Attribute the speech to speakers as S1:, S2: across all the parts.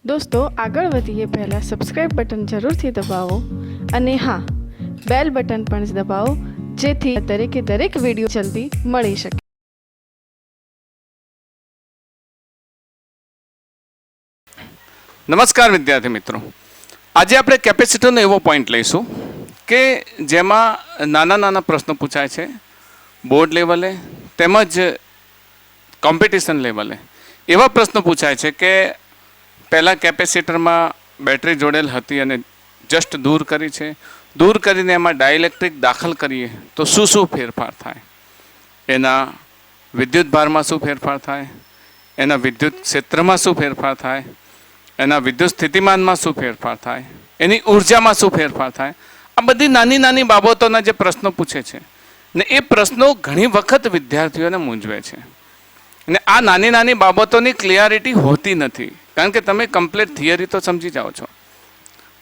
S1: दोस्तों આગળ વધીએ પહેલાં સબસ્ક્રાઇબ બટન જરૂરથી દબાવો અને હા બેલ બટન પણ દબાવો જેથી દરેક વિડીયો જલ્દી મળી શકે.
S2: નમસ્કાર વિદ્યાર્થી મિત્રો, આજે આપણે કેપેસિટરનો એવો પોઈન્ટ લઈશું કે જેમાં નાના નાના પ્રશ્નો પૂછાય છે બોર્ડ લેવલે તેમજ કોમ્પિટિશન લેવલે. એવા પ્રશ્નો પૂછાય છે કે પહેલાં કેપેસિટરમાં બેટરી જોડેલ હતી અને જસ્ટ દૂર કરી છે, દૂર કરીને એમાં ડાઇલેક્ટ્રિક દાખલ કરીએ તો શું શું ફેરફાર થાય, એના વિદ્યુત ભારમાં શું ફેરફાર થાય, એના વિદ્યુત ક્ષેત્રમાં શું ફેરફાર થાય, એના વિદ્યુત સ્થિતિમાનમાં શું ફેરફાર થાય, એની ઉર્જામાં શું ફેરફાર થાય. આ બધી નાની નાની બાબતોના જે પ્રશ્નો પૂછે છે ને એ પ્રશ્નો ઘણી વખત વિદ્યાર્થીઓને મૂંઝવે છે અને આ નાની નાની બાબતોની ક્લિયરિટી હોતી નથી, કારણ કે તમે કમ્પ્લીટ થિયરી તો સમજી જાઓ છો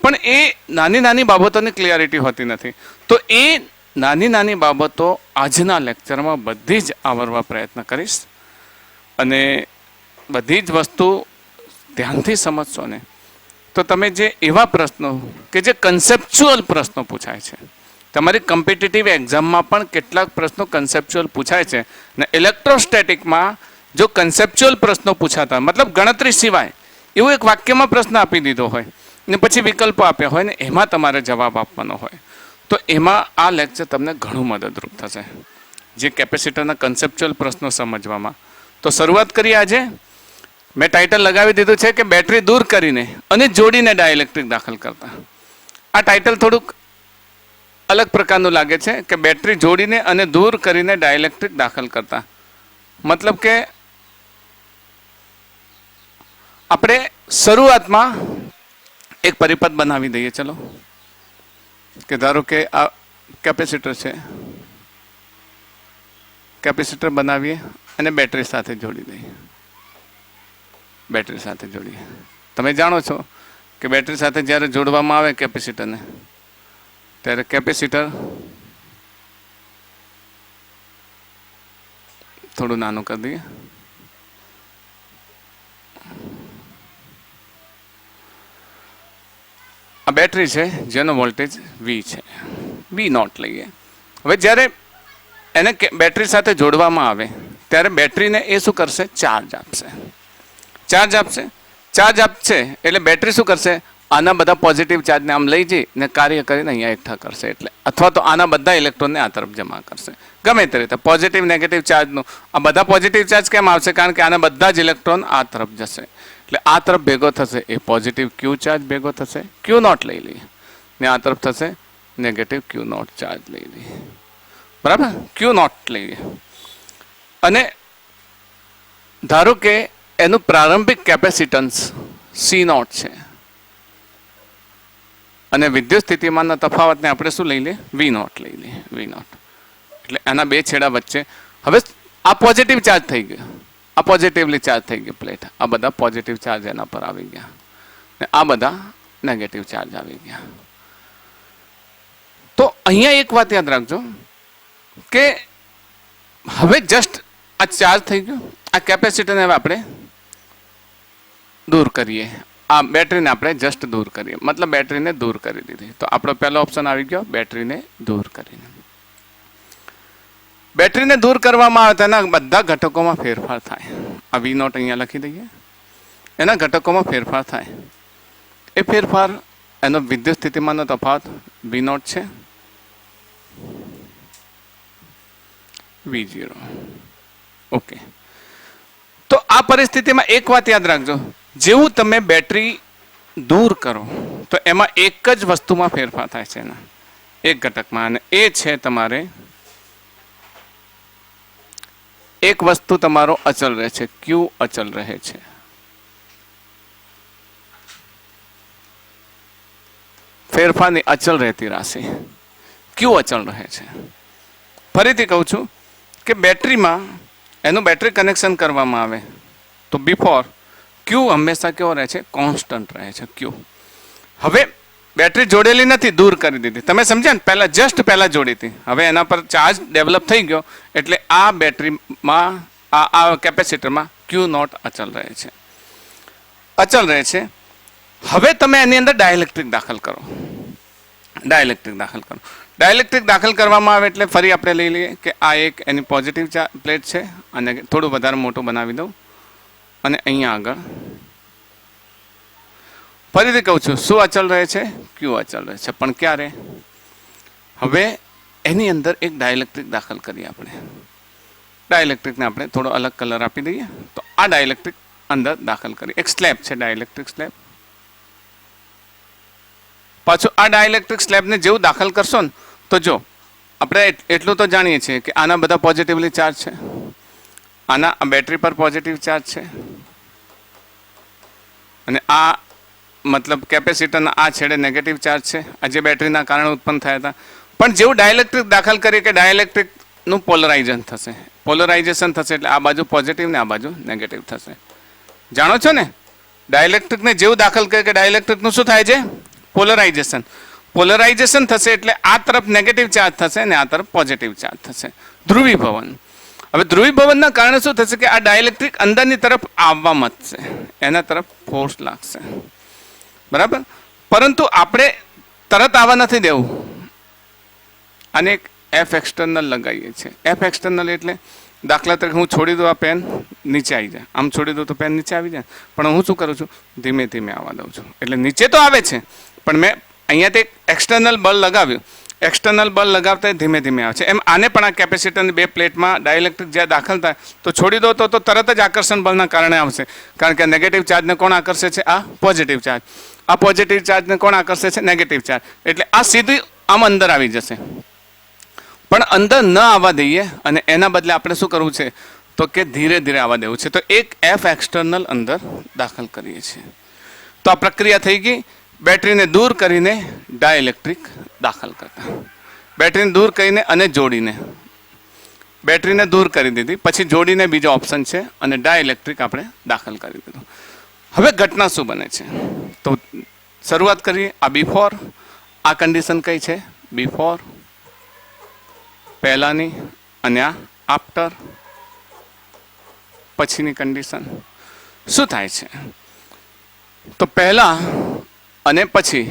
S2: પણ એ નાની નાની બાબતોની ક્લિયરિટી હોતી નથી. તો એ નાની નાની બાબતો આજના લેક્ચરમાં બધી જ આવરવા પ્રયત્ન કરીશ અને બધી જ વસ્તુ ધ્યાનથી સમજશો ને તો તમે જે એવા પ્રશ્નો કે જે કન્સેપ્ચ્યુઅલ પ્રશ્નો પૂછાય છે, તમારી કોમ્પિટિટિવ એક્ઝામમાં પણ કેટલાક પ્રશ્નો કન્સેપ્ચ્યુઅલ પૂછાય છે ને ઇલેક્ટ્રોસ્ટેટિકમાં જો કન્સેપ્ચ્યુઅલ પ્રશ્નો પૂછાતા મતલબ ગણતરી સિવાય એવું એક વાક્યમાં પ્રશ્ન આપી દીધો હોય ને પછી વિકલ્પો આપ્યા હોય ને એમાં તમારે જવાબ આપવાનો હોય તો એમાં આ લેક્ચર તમને ઘણું મદદરૂપ થશે જે કેપેસિટરના કન્સેપ્ચ્યુઅલ પ્રશ્નો સમજવામાં. તો શરૂઆત કરીએ. આજે મેં ટાઇટલ લગાવી દીધું છે કે બેટરી દૂર કરીને અને જોડીને ડાઇલેક્ટ્રિક દાખલ કરતા. આ ટાઇટલ થોડુંક અલગ પ્રકારનું લાગે છે કે બેટરી જોડીને અને દૂર કરીને ડાઇલેક્ટ્રિક દાખલ કરતા, મતલબ કે આપણે શરૂઆતમાં એક પરિપથ બનાવી દઈએ. ચલો કે ધારો કે આ કેપેસિટર છે, કેપેસિટર બનાવીએ અને બેટરી સાથે જોડી દઈએ. બેટરી સાથે જોડીએ. તમે જાણો છો કે બેટરી સાથે જ્યારે જોડવામાં આવે કેપેસિટરને ત્યારે કેપેસિટર થોડું નાનું કરી દઈએ. આ બેટરી છે જેનો વોલ્ટેજ V છે, V નોટ લઈએ. હવે જ્યારે એને બેટરી સાથે જોડવામાં આવે ત્યારે બેટરીને એ શું કરશે? ચાર્જ આપશે. ચાર્જ આપશે. ચાર્જ આપશે એટલે બેટરી શું કરશે? આના બધા પોઝિટિવ ચાર્જને આમ લઈ જઈને કાર્ય કરીને અહીંયા એકઠા કરશે, એટલે અથવા તો આના બધા ઇલેક્ટ્રોનને આ તરફ જમા કરશે. ગમે તે રીતે પોઝિટિવ નેગેટિવ ચાર્જનું આ બધા પોઝિટિવ ચાર્જ કેમ આવશે? કારણ કે આના બધા જ ઇલેક્ટ્રોન આ તરફ જશે એટલે આ તરફ ભેગો થશે એ પોઝિટિવ ક્યુ ચાર્જ ભેગો થશે, ક્યુ નોટ લઈ લઈએ ને આ તરફ થશે નેગેટિવ ક્યુ નોટ ચાર્જ લઈ લઈએ. બરાબર, ક્યુ નોટ લઈએ અને ધારો કે એનું પ્રારંભિક કેપેસિટન્સ સી નોટ છે અને વિદ્યુત સ્થિતિમાનના તફાવતને આપણે શું લઈ લઈએ? વી નોટ લઈ લઈએ. વી નોટ એટલે આના બે છેડા વચ્ચે હવે આ પોઝિટિવ ચાર્જ થઈ ગયો, આ પોઝિટિવલી ચાર્જ થઈ ગઈ પ્લેટ, આ બધા પોઝિટિવ ચાર્જ એના પર આવી ગયા ને આ બધા નેગેટિવ ચાર્જ આવી ગયા. તો અહીંયા એક વાત યાદ રાખજો કે હવે જસ્ટ આ ચાર્જ થઈ ગયો, આ કેપેસિટરને હવે આપણે દૂર કરીએ, આ બેટરીને આપણે જસ્ટ દૂર કરીએ, મતલબ બેટરીને દૂર કરી દીધી. તો આપણો પહેલો ઓપ્શન આવી ગયો બેટરીને દૂર કરીને. બેટરીને દૂર કરવામાં આવે તેના બધા ઘટકોમાં ફેરફાર થાય. આ વી નોટ અહીંયા લખી દઈએ. એના ઘટકોમાં ફેરફાર થાય. એ ફેરફાર એનો વિદ્યુત સ્થિતિમાનનો તફાવત વી નોટ છે, V0. ઓકે. તો આ પરિસ્થિતિમાં એક વાત યાદ રાખજો, જેવું તમે બેટરી દૂર કરો તો એમાં એક જ વસ્તુમાં ફેરફાર થાય છે, એના એક ઘટકમાં, અને એ છે તમારે એક વસ્તુ તમારો અચલ રહે છે, ક્યુ અચલ રહે છે. ફેરફારની અચલ રહેતી રાશિ ક્યુ અચલ રહે છે. ફરીથી કહું છું કે બેટરીમાં એનું બેટરી કનેક્શન કરવામાં આવે તો બિફોર ક્યુ હંમેશા કેવો રહે છે? કોન્સ્ટન્ટ રહે છે ક્યુ. હવે બેટરી જોડેલી નથી, દૂર કરી દીધી, તમે સમજ્યા ને? પહેલાં જસ્ટ પહેલાં જોડી હતી, હવે એના પર ચાર્જ ડેવલપ થઈ ગયો એટલે આ બેટરીમાં આ કેપેસિટરમાં ક્યુ નોટ અચલ રહે છે. અચલ રહે છે હવે તમે એની અંદર ડાયલેક્ટ્રિક દાખલ કરો. ડાયલેક્ટ્રિક દાખલ કરવામાં આવે એટલે ફરી આપણે લઈ લઈએ કે આ એક એની પોઝિટિવ પ્લેટ છે અને થોડું વધારે મોટું બનાવી દઉં અને અહીંયા આગળ ફરીથી કહું છું શું અચલ રહે છે? ક્યુ અચલ રહે છે. પણ ક્યારે? હવે એની અંદર એક ડાયલેક્ટ્રિક દાખલ કરીએ આપણે. ડાયલેક્ટ્રિકને આપણે થોડો અલગ કલર આપી દઈએ. તો આ ડાયલેક્ટ્રિક અંદર દાખલ કરીએ. એક સ્લેબ છે, ડાયલેક્ટ્રિક સ્લેબ. પાછું આ ડાયલેક્ટ્રિક સ્લેબને જેવું દાખલ કરશો ને તો જો આપણે એટલું તો જાણીએ છીએ કે આના બધા પોઝિટિવલી ચાર્જ છે, આના બેટરી પર પોઝિટિવ ચાર્જ છે અને આ મતલબ કેપેસિટરના આ છેડે નેગેટિવ ચાર્જ છે, આ જે બેટરીના કારણે ઉત્પન્ન થયા હતા. પણ જેવું ડાયલેક્ટ્રિક દાખલ કરીએ કે ડાયલેક્ટ્રિકનું પોલરાઇઝેશન થશે એટલે આ બાજુ પોઝિટિવ ને આ બાજુ નેગેટિવ થશે. જાણો છો ને, ડાયલેક્ટ્રિકને જેવું દાખલ કરીએ કે ડાયલેક્ટ્રિકનું શું થાય છે? પોલરાઇઝેશન થશે એટલે આ તરફ નેગેટિવ ચાર્જ થશે અને આ તરફ પોઝિટિવ ચાર્જ થશે. ધ્રુવીભવન. હવે ધ્રુવીભવનના કારણે શું થશે કે આ ડાયલેક્ટ્રિક અંદરની તરફ આવવા માંડશે, એના તરફ ફોર્સ લાગશે, બરાબર. પરંતુ આપણે તરત આવવા નથી દેવું. આને એક એફ એક્સટર્નલ લગાવીએ છીએ. એફ એક્સટર્નલ એટલે દાખલા તરીકે હું છોડી દઉં, આ પેન નીચે આવી જાય. આમ છોડી દઉં તો પેન નીચે આવી જાય, પણ હું શું કરું છું? ધીમે ધીમે આવવા દઉં છું. એટલે નીચે તો આવે છે પણ મેં અહીંયાથી એક એક્સટર્નલ બળ લગાવ્યું. એક્સટર્નલ બળ લગાવતા ધીમે ધીમે આવે છે. એમ આને પણ આ કેપેસિટરની બે પ્લેટમાં ડાયલેક્ટ્રિક જ્યાં દાખલ થાય તો છોડી દો તો તરત જ આકર્ષણ બળના કારણે આવશે. કારણ કે નેગેટિવ ચાર્જને કોણ આકર્ષે છે? આ પોઝિટિવ ચાર્જ. આ પોઝિટિવ ચાર્જને કોણ આકર્ષે છે? Negative charge. એટલે આ સીધી આમ અંદર આવી જશે. પણ અંદર ન આવવા દઈએ અને એના બદલે આપણે શું કરવું છે તો કે ધીરે ધીરે આવવા દેવું છે. તો એક એફ એક્સટર્નલ અંદર દાખલ કરીએ છીએ. તો આ પ્રક્રિયા થઈ ગઈ. બેટરીને દૂર કરીને ડાયલેક્ટ્રિક દાખલ કરતા, બેટરીને દૂર કરીને અને જોડીને. બેટરીને દૂર કરી દીધી, પછી જોડીને બીજો ઓપ્શન છે અને ડાયલેક્ટ્રિક આપણે દાખલ કરી દીધું. હવે ઘટના શું બને છે તો શરૂઆત કરીએ. આ બિફોર, આ કન્ડિશન કઈ છે? બિફોર પહેલાની, અને આ આફ્ટર પછીની કન્ડિશન. શું થાય છે તો પહેલા અને પછી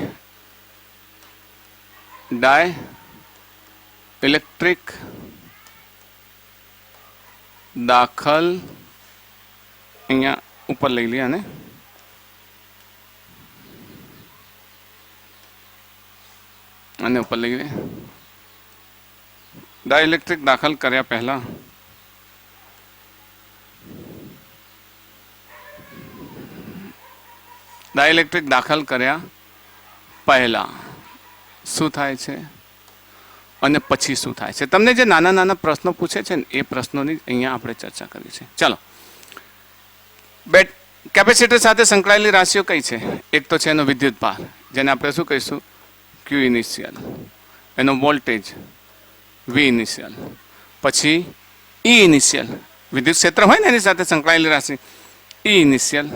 S2: ડાયલેક્ટ્રિક દાખલ, અહીંયા ઉપર લઈ લઈએ અને ઉપર લઈ લઈએ. ડાયલેક્ટ્રિક દાખલ કર્યા પહેલા શું થાય છે અને પછી શું થાય છે? તમને જે નાના નાના પ્રશ્નો પૂછે છે ને એ પ્રશ્નોની અહીંયા આપણે ચર્ચા કરી છે. ચાલો, કેપેસિટર સાથે સંકળાયેલી રાશિઓ કઈ છે? એક તો છે એનો વિદ્યુત ભાર, જેને આપણે શું કહીશું? ક્યુ ઇનિશિયલ. એનો વોલ્ટેજ વી ઇનિશિયલ. પછી ઈ ઇનિશિયલ, વિદ્યુત ક્ષેત્ર હોય ને એની સાથે સંકળાયેલી રાશિ, ઈ ઇનિશિયલ.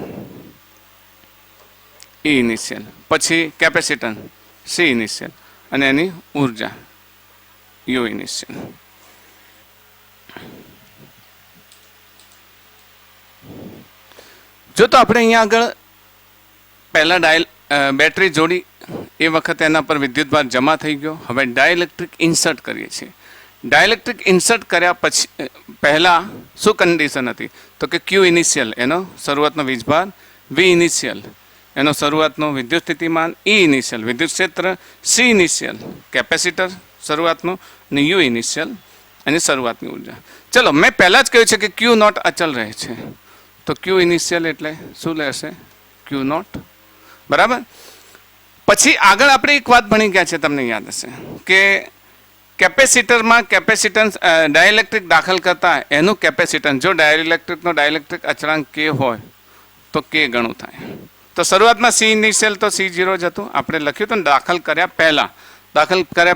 S2: પછી કેપેસિટન્સ સી ઇનિશિયલ અને એની ઉર્જા યુ ઇનિશિયલ. જો તો આપણે અહીંયા આગળ પહેલા બેટરી જોડી એ વખતે એના પર વિદ્યુતભાર જમા થઈ ગયો. હવે ડાયલેક્ટ્રિક ઇન્સર્ટ કરીએ છીએ. ડાયલેક્ટ્રિક ઇન્સર્ટ કર્યા પછી પહેલા શું કન્ડિશન હતી તો કે ક્યુ ઇનિશિયલ એનો શરૂઆતનો વીજભાર, વી ઇનિશિયલ એનો શરૂઆતનો વિદ્યુત સ્થિતિમાન, ઈ ઇનિશિયલ વિદ્યુત ક્ષેત્ર, સી ઇનિશિયલ કેપેસિટર શરૂઆતનો અને યુ ઇનિશિયલ એની શરૂઆતની ઉર્જા. ચલો, મેં પહેલાં જ કહ્યું છે કે ક્યુ નોટ અચલ રહે છે. તો ક્યુ ઇનિશિયલ એટલે શું રહેશે? ક્યુ નોટ, બરાબર. પછી આગળ આપણે એક વાત ભણી ગયા છે, તમને યાદ હશે કે કેપેસિટરમાં કેપેસિટન્સ ડાયલેક્ટ્રિક દાખલ કરતા એનું કેપેસિટન્સ, જો ડાયલેક્ટ્રિક અચળાંક કે હોય તો કે ગણું થાય. તો શરૂઆતમાં સી ઇનિશિયલ તો C0 જ હતું, આપણે લખ્યું હતું દાખલ કર્યા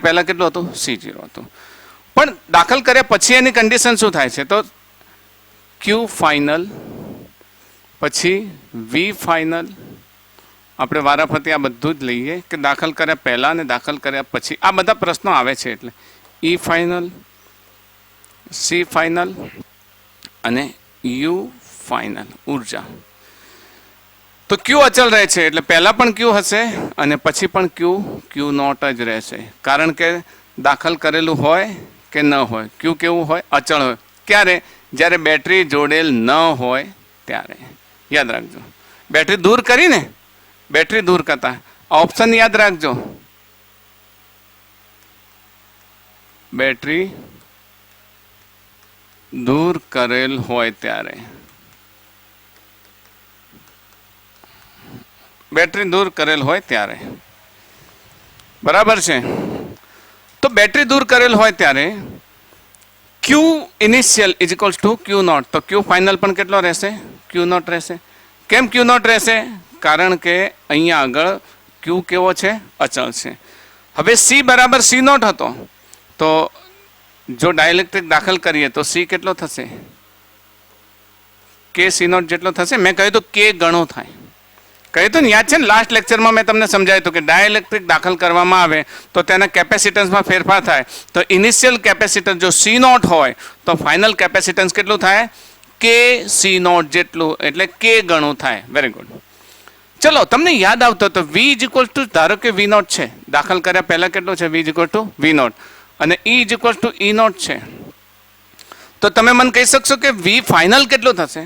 S2: પહેલા કેટલું હતું? C0 હતું. પણ દાખલ કર્યા પછી એની કન્ડિશન શું થાય છે તો ક્યુ ફાઇનલ, પછી વી ફાઇનલ. આપણે વારાફરતી આ બધું જ લઈએ કે દાખલ કર્યા પહેલા અને દાખલ કર્યા પછી. આ બધા પ્રશ્નો આવે છે એટલે ઈ ફાઇનલ, સી ફાઇનલ અને યુ ફાઇનલ ઉર્જા. તો ક્યુ અચળ રહે છે એટલે પહેલાં પણ ક્યુ હશે અને પછી પણ ક્યુ નોટ જ રહેશે, કારણ કે દાખલ કરેલું હોય કે ન હોય, ક્યુ કેવું હોય? અચળ હોય. ક્યારે? જ્યારે બેટરી જોડેલ ન હોય ત્યારે. યાદ રાખજો, બેટરી દૂર કરીને, બેટરી દૂર કરતા ઓપ્શન યાદ રાખજો, બેટરી દૂર કરેલ હોય ત્યારે. બેટરી દૂર કરેલ હોય ત્યારે. બરાબર છે. તો બેટરી દૂર કરેલ હોય ત્યારે Q initial is equals to Q naught. તો ક્યુ ફાઇનલ પણ કેટલો રહેશે? ક્યુ નોટ રહેશે. કેમ ક્યુ નોટ રહેશે? કારણ કે અહીંયા આગળ ક્યુ કેવો છે? અચળ છે. હવે સી બરાબર સી નોટ હતો, તો જો ડાઇલેક્ટ્રિક દાખલ કરીએ તો સી કેટલો થશે? કે સી નોટ જેટલો થશે. મેં કહ્યું તો કે ગણો થાય. કહ્યું હતું ને, યાદ છે ને? લાસ્ટ લેક્ચરમાં મેં તમને સમજાવ્યું હતું કે ડાઇલેક્ટ્રિક દાખલ કરવામાં આવે તો તેના કેપેસિટન્સમાં ફેરફાર થાય. તો ઇનિશિયલ કેપેસિટન્સ જો સી નોટ હોય તો ફાઇનલ કેપેસિટન્સ કેટલું થાય? કે સી નોટ જેટલું, એટલે કે ગણું થાય. Very good. ચલો, તમને યાદ આવતો તો વી ઇઝ ઇક્વલ ટુ, ધારો કે વી નોટ છે, દાખલ કર્યા પહેલા કેટલું છે? V is equal to V naught, અને E is equal to E naught છે. તો તમે મને કહી શકશો કે વી ફાઇનલ કેટલું થશે?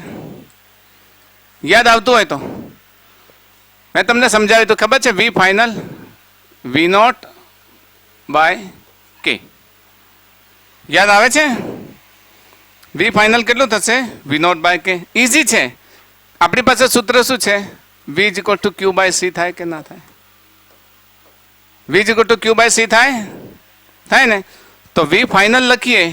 S2: યાદ આવતું હોય તો મેં તમને સમજાવ્યું તો ખબર છે? V final V naught by K. યાદ આવે છે? વી ફાઇનલ કેટલું થશે? V naught by K. Easy છે. આપણી પાસે સૂત્ર શું છે? V is equal to Q by C થાય કે ના થાય? V is equal to Q by C થાય? થાય ને? તો વી ફાઇનલ લખીએ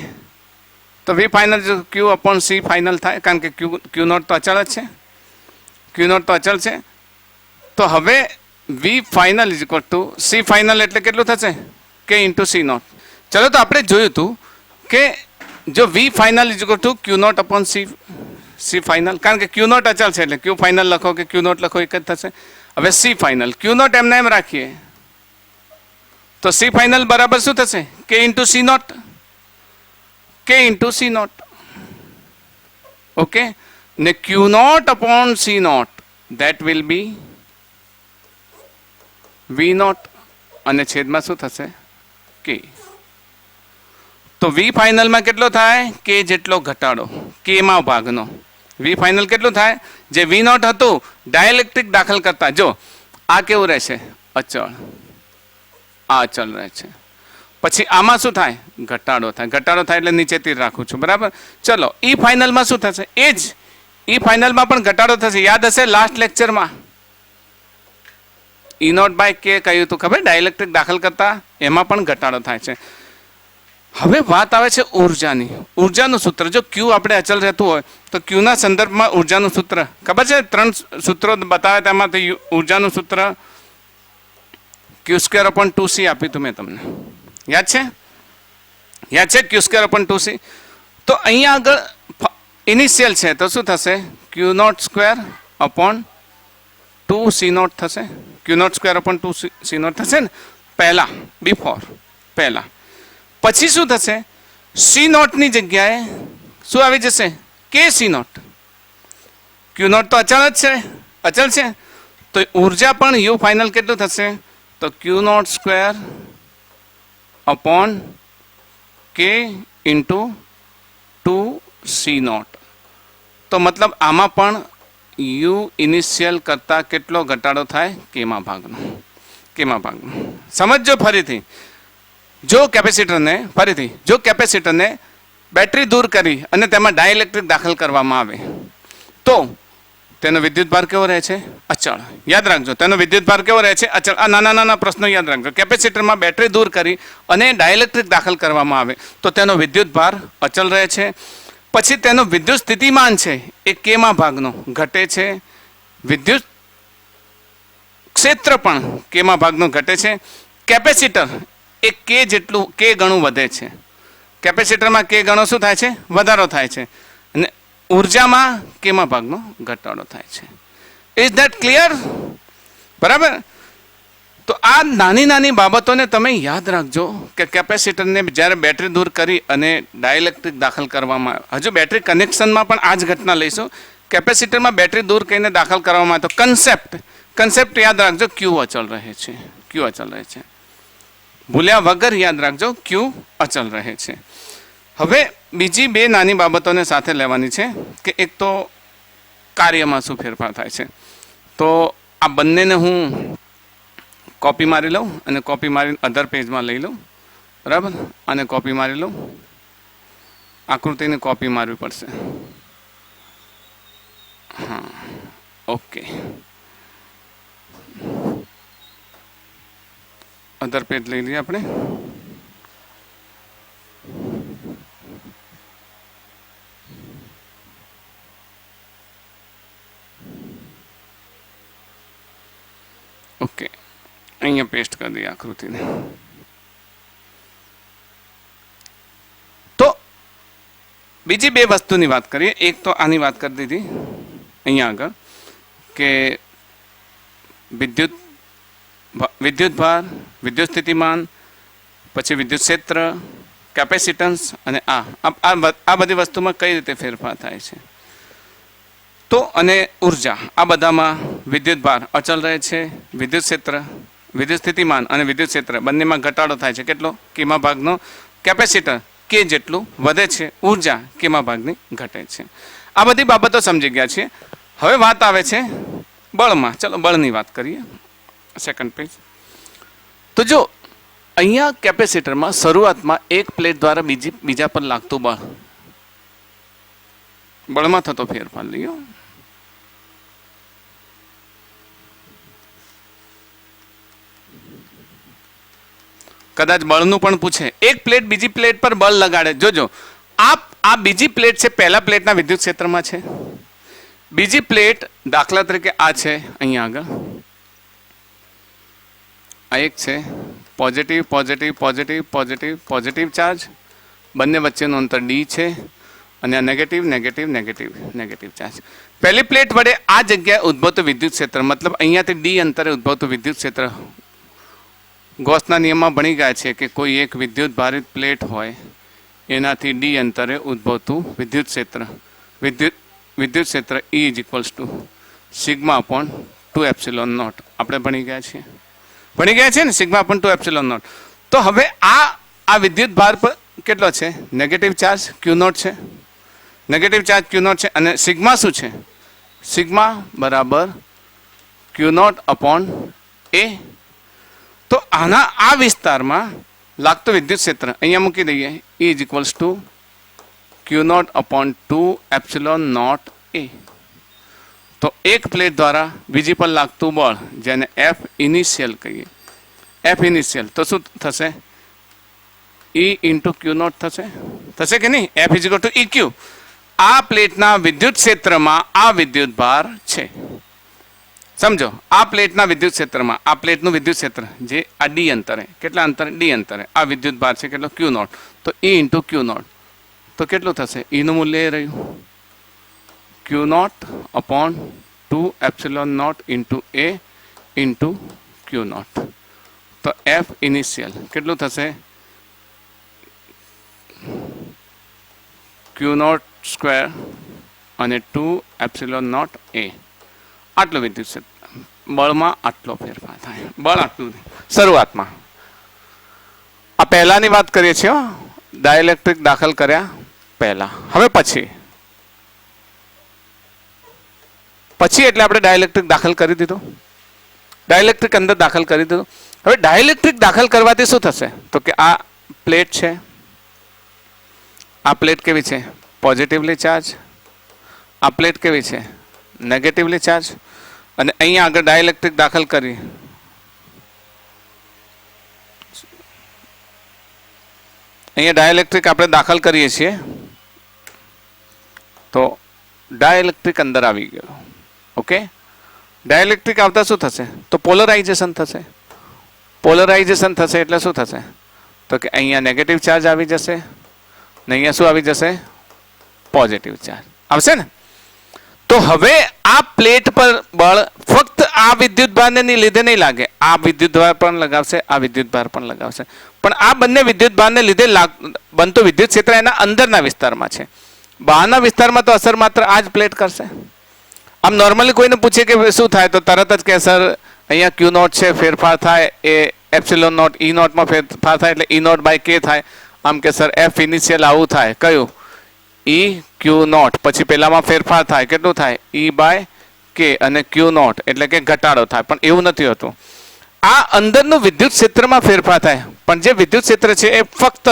S2: તો V final Q upon C final થાય, કારણ કે ક્યુ નોટ તો અચળ જ છે. ક્યુ નોટ તો અચળ છે. તો હવે V final is equal to C final એટલે કેટલું થશે? K into C not. ચલો, તો આપણે જોયું હતું કે જો V final is equal to Q naught upon C final, કારણ કે ક્યુ નોટ અચળ છે એટલે ક્યુ ફાઇનલ લખો કે ક્યુ નોટ લખો એક જ થશે. હવે સી ફાઇનલ, ક્યુ નોટ એમને એમ રાખીએ તો સી ફાઇનલ બરાબર શું થશે? K into C naught. K into C naught. Okay. ને Q naught upon C naught, that will be V naught, અને છેદમાં શું થશે? કે. તો વી ફાઇનલમાં કેટલો થાય? કે જેટલો ઘટાડો, કેમાં ભાગનો. વી ફાઇનલ કેટલું થાય? જે વી નોટ હતું ડાઇલેક્ટ્રિક દાખલ કરતા, જો આ કેવું રહેશે? અચળ. આ અચળ રહે છે. પછી આમાં શું થાય? ઘટાડો થાય. ઘટાડો થાય એટલે નીચે તીર રાખું છું. બરાબર. ચલો, ઈ ફાઇનલમાં શું થશે? એ જ ઈ ફાઇનલમાં પણ ઘટાડો થશે. યાદ હશે લાસ્ટ લેક્ચરમાં ઈ નોટ બાય કે કહ્યું હતું, ખબર? ડાઇલેક્ટ્રિક દાખલ કરતા એમાં પણ ઘટાડો થાય છે. હવે વાત આવે છે ઉર્જાની. ઉર્જાનું સૂત્ર, જો ક્યુ આપણે અચલ રહેતું હોય તો ક્યુના સંદર્ભમાં ઉર્જાનું સૂત્ર ખબર છે? 3 સૂત્રો બતાવે તેમાંથી ઉર્જાનું સૂત્ર ક્યુ સ્ક્વેર અપોન 2c આપ્યું હતું મેં તમને. યાદ છે? યાદ છે? Q square upon 2c. તો અહીંયા આગળ ઇનિશિયલ છે તો શું થશે? Q naught square upon 2c naught થશે. Q naught square upon 2c naught થશે ને પહેલા, બિફોર, પહેલા. પછી શું થશે? સી નોટની જગ્યાએ શું આવી જશે? કે સી નોટ. ક્યુ નોટ તો અચળ જ છે, અચળ છે. તો ઉર્જા પણ યુ ફાઇનલ કેટલું થશે? તો Q naught square upon k into 2c not. તો મતલબ આમાં પણ યુ ઇનિશિયલ કરતાં કેટલો ઘટાડો થાય? કેમાં ભાગનો. કેમાં ભાગનો. સમજજો ફરીથી. જો કેપેસિટરને બેટરી દૂર કરી અને તેમાં ડાઇલેક્ટ્રિક દાખલ કરવામાં આવે તો તેનો વિદ્યુતભાર કેવો રહે છે? અચળ. યાદ રાખજો, તેનો વિદ્યુતભાર કેવો રહે છે? અચળ. આ નાના પ્રશ્નો યાદ રાખજો. કેપેસિટરમાં બેટરી દૂર કરી અને ડાઇલેક્ટ્રિક દાખલ કરવામાં આવે તો તેનો વિદ્યુતભાર અચળ રહે છે. પછી તેનો વિદ્યુત સ્થિતિમાન છે એ કેમાં ભાગનો ઘટે છે. વિદ્યુત ક્ષેત્ર પણ કેમાં ભાગનો ઘટે છે. કેપેસિટર એ કે જેટલું, કે ગણું વધે છે. કેપેસિટરમાં કે ગણો શું થાય છે? વધારો થાય છે. અને ઉર્જામાં કેમાં ભાગનો ઘટાડો થાય છે. Is that clear? બરાબર. તો આ નાની બાબતોને તમે યાદ રાખજો કે કેપેસિટરને જ્યારે બેટરી દૂર કરી અને ડાઇલેક્ટ્રિક દાખલ કરવામાં આવે, હજુ બેટરી કનેક્શનમાં પણ આ જ ઘટના લઈશું કેપેસિટરમાં બેટરી દૂર કરીને દાખલ કરવામાં આવે તો કન્સેપ્ટ યાદ રાખજો, ક્યુ અચળ રહે છે, ક્યુ અચળ રહે છે. ભૂલ્યા વગર યાદ રાખજો, ક્યુ અચળ રહે છે. હવે બીજી બે નાની બાબતોને સાથે લેવાની છે કે એક તો કાર્યમાં શું ફેરફાર થાય છે. તો આ બંનેને હું કોપી મારી લઉં અને કોપી મારી અધર પેજમાં લઈ લઉં, બરાબર, અને કોપી મારી લઉં. આકૃતિની કોપી મારવી પડશે. હા, ઓકે. અધર પેજ લઈ લઈએ આપણે. ઓકે, અહીંયા પેસ્ટ કરી દઈએ આકૃતિને. તો બીજી બે વસ્તુની વાત કરીએ. એક તો આની વાત કરી દીધી અહીંયા આગળ કે વિદ્યુત ભાર, વિદ્યુત સ્થિતિમાન, પછી વિદ્યુત ક્ષેત્ર, કેપેસિટન્સ અને આ બધી વસ્તુમાં કઈ રીતે ફેરફાર થાય છે. તો અને ઉર્જા, આ બધામાં વિદ્યુત ભાર અચલ રહે છે, વિદ્યુત ક્ષેત્ર, વિદ્યુત સ્થિતિમાન અને વિદ્યુત ક્ષેત્ર બંનેમાં ઘટાડો થાય છે. કેટલો? કેમાં ભાગનો. કેપેસિટર કે જેટલું વધે છે, ઉર્જા કેમાં ભાગની ઘટે છે. આ બધી બાબતો સમજી ગયા છીએ. હવે વાત આવે છે બળમાં. ચલો બળની વાત કરીએ. Second page. તો જો અહીંયા કેપેસિટરમાં શરૂઆતમાં એક પ્લેટ દ્વારા બીજા પર લાગતું બળમાં થતો ફેરફાર લઈએ. કદાચ બળનું પણ પૂછે. એક પ્લેટ બીજી પ્લેટ પર બળ લગાડે. જોજો, આ બીજી પ્લેટ છે, પહેલા પ્લેટના વિદ્યુત ક્ષેત્રમાં છે. બીજી પ્લેટ દાખલા તરીકે આ છે અહીંયા આગળ. આ એક છે positive positive positive positive positive charge, બંને વચ્ચેનું અંતર ડી છે, અને આ negative negative negative negative charge. પહેલી પ્લેટ વડે આ જગ્યાએ ઉદ્ભવતું વિદ્યુત ક્ષેત્ર, મતલબ અહીંયાથી ડી અંતરે ઉદ્ભવતું વિદ્યુત ક્ષેત્ર, ગોસના નિયમમાં ભણી ગયા છે કે કોઈ એક વિદ્યુત ભારિત પ્લેટ હોય એનાથી ડી અંતરે ઉદ્ભવતું વિદ્યુત ક્ષેત્ર E is equals to sigma upon 2ε0. આપણે ભણી ગયા છીએ ને, સિગ્મા અપોન 2ε0. તો હવે આ વિદ્યુત ભાર પર કેટલો છે? નેગેટિવ ચાર્જ Q0 છે, નેગેટિવ ચાર્જ Q0 છે. અને સિગ્મા શું છે? સિગ્મા બરાબર Q0 અપોન A. તો આ વિસ્તારમાં લાગતું વિદ્યુત ક્ષેત્ર અહીંયા મૂકી દઈએ. E is equals to Q0 upon 2ε0 A. તો એક પ્લેટ દ્વારા બીજી પર લાગતું બળ, જેને F ઇનિશિયલ કહીએ, F ઇનિશિયલ, તો શું થશે? E ઇન્ટુ Q0 થશે કે નહીં? F is equal two EQ. આ પ્લેટના વિદ્યુત ક્ષેત્રમાં આ વિદ્યુત ભાર છે. સમજો, આ પ્લેટના વિદ્યુત ક્ષેત્રમાં આ પ્લેટનું વિદ્યુત ક્ષેત્ર જે આ ડી અંતરે, કેટલા અંતરે? ડી અંતરે આ વિદ્યુત ભાર છે કેટલો? Q0. તો E ઇન્ટુ Q0 તો કેટલું થશે? ઈનું મૂલ્ય એ રહ્યું Q0 upon 2ε0 into A into Q0. તો F ઇનિશિયલ કેટલું થશે? Q0 સ્ક્વેર અને 2ε0 A. આટલું વિદ્યુત ક્ષેત્ર. બળમાં આટલો ફેરફાર થાય. બળ આટલું શરૂઆતમાં. આ પહેલાની વાત કરીએ છીએ, ડાઇલેક્ટ્રિક દાખલ કર્યા પહેલા. હવે પછી એટલે આપણે ડાઇલેક્ટ્રિક દાખલ કરી દીધું, ડાઇલેક્ટ્રિક અંદર દાખલ કરી દીધું. હવે ડાઇલેક્ટ્રિક દાખલ કરવાથી શું થશે? તો કે આ પ્લેટ છે, આ પ્લેટ કેવી છે? Positively charge. આ પ્લેટ કેવી છે? Negatively charge. અને અહીંયા આગળ ડાઇલેક્ટ્રિક દાખલ કરી, અહીંયા ડાઇલેક્ટ્રિક આપણે દાખલ કરીએ છીએ તો ડાઇલેક્ટ્રિક અંદર આવી ગયો. ઓકે, ડાઇલેક્ટ્રિક આવતા શું થશે? તો પોલરાઇઝેશન થશે. પોલરાઇઝેશન થશે એટલે શું થશે? તો કે અહીંયા નેગેટિવ ચાર્જ આવી જશે ને અહીંયા શું આવી જશે? પોઝિટિવ ચાર્જ આવશે ને. તો હવે આ પ્લેટ પર બળ ફક્ત આ વિદ્યુત ભારને લીધે નહીં લાગે, આ વિદ્યુત ભાર પણ લગાવશે, આ વિદ્યુત ભાર પણ લગાવશે, પણ આ બંને વિદ્યુત ભારને લીધે બનતું વિદ્યુત ક્ષેત્ર એના અંદરના વિસ્તારમાં છે. બહારના વિસ્તારમાં તો અસર માત્ર આ જ પ્લેટ કરશે. આમ નોર્મલી કોઈને પૂછે કે શું થાય તો તરત જ કે સર અહીંયા ક્યુ નોટ છે, ફેરફાર થાય એ એપ્સિલોન નોટ ઈ નોટમાં ફેરફાર થાય એટલે ઈ નોટ બાય કે થાય. આમ કે સર એફ ઇનિશિયલ આવું થાય, કયું ઈ ક્યુ નોટ, પછી પેલામાં ફેરફાર થાય કેટલું થાય ઈ બાય કે, અને ક્યુ નોટ એટલે કે ઘટાડો થાય. પણ એવું નથી હોતું. આ અંદરનું વિદ્યુત ક્ષેત્રમાં ફેરફાર થાય, પણ જે વિદ્યુત ક્ષેત્ર છે એ ફક્ત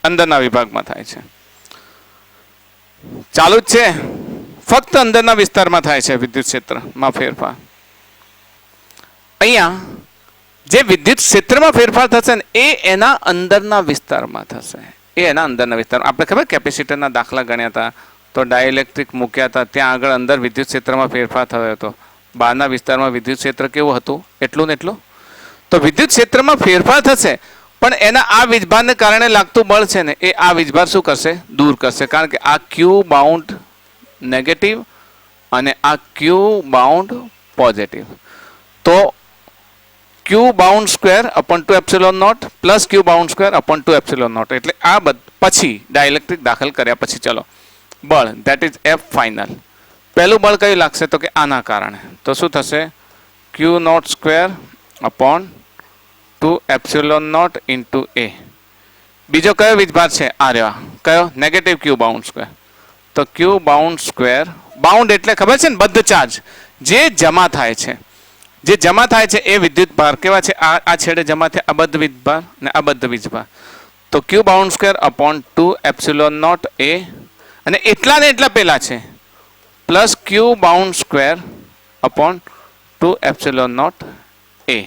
S2: અંદરના વિભાગમાં થાય છે. ચાલુ જ છે, ફક્ત અંદરના વિસ્તારમાં થાય છે વિદ્યુત ક્ષેત્રમાં ફેરફાર. અહીંયા જે વિદ્યુત ક્ષેત્રમાં ફેરફાર થશે ને એ એના અંદરના વિસ્તારમાં થશે. એ એના અંદરના વિસ્તારમાં. આપણે ખબર કેપેસિટરના દાખલા ગણ્યા હતા, તો ડાયઇલેક્ટ્રિક મૂક્યા હતા, ત્યાં આગળ અંદર વિદ્યુત ક્ષેત્રમાં ફેરફાર થયો હતો. બહારના વિસ્તારમાં વિદ્યુત ક્ષેત્ર કેવું હતું એટલું ને એટલું. તો વિદ્યુત ક્ષેત્રમાં ફેરફાર થશે, પણ એના આ વીજભારને કારણે લાગતું બળ છે ને એ આ વીજભાર શું કરશે, દૂર કરશે. કારણ કે આ ક્યુ બાઉન્ડ નેગેટિવ અને આ ક્યુ બાઉન્ડ પોઝિટિવ. તો Q bound square upon 2 epsilon naught plus Q bound square upon 2 epsilon naught. એટલે આ પછી ડાયઇલેક્ટ્રિક દાખલ કર્યા પછી ચલો બળ ધેટ ઇઝ એફ ફાઇનલ. પહેલું બળ કયું લાગશે તો કે આના કારણે. તો શું થશે Q naught square upon 2 epsilon naught into A. બીજો કયો વીજભાર છે આ રહ્યો, કયો નેગેટિવ ક્યુ બાઉન્ડ સ્ક્વેર. તો ક્યુ બાઉન્ડ સ્ક્વેર, બાઉન્ડ એટલે ખબર છે ને બધ્ધ ચાર્જ જે જમા થાય છે, જે જમા થાય છે એ વિદ્યુત ભાર કેવા છે, આ છેડે જમા થાય અબદ્ધ વીજભાર ને અબદ્ધ વીજભાર. તો Q bound square upon 2 epsilon naught A, અને એટલા ને એટલા પેલા છે plus Q bound square upon 2 epsilon naught A.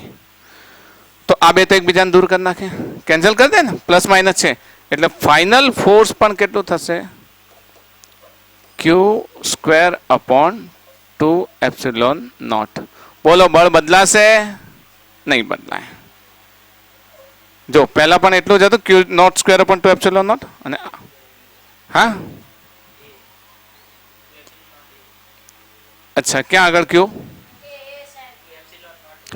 S2: તો આ બે તો એકબીજાને દૂર કરી નાખે, કેન્સલ કરી દે ને, પ્લસ માઇનસ છે એટલે ફાઇનલ ફોર્સ પણ કેટલું થશે ક્યુ સ્ક્વેર અપોન 2 એપ્સિલોન નોટ. બોલો બળ બદલાશે નહીં બદલાય. જો પહેલા પણ એટલું જ હતું Q naught square upon 2 epsilon naught, અને હા અચ્છા ક્યાં આગળ ક્યુ,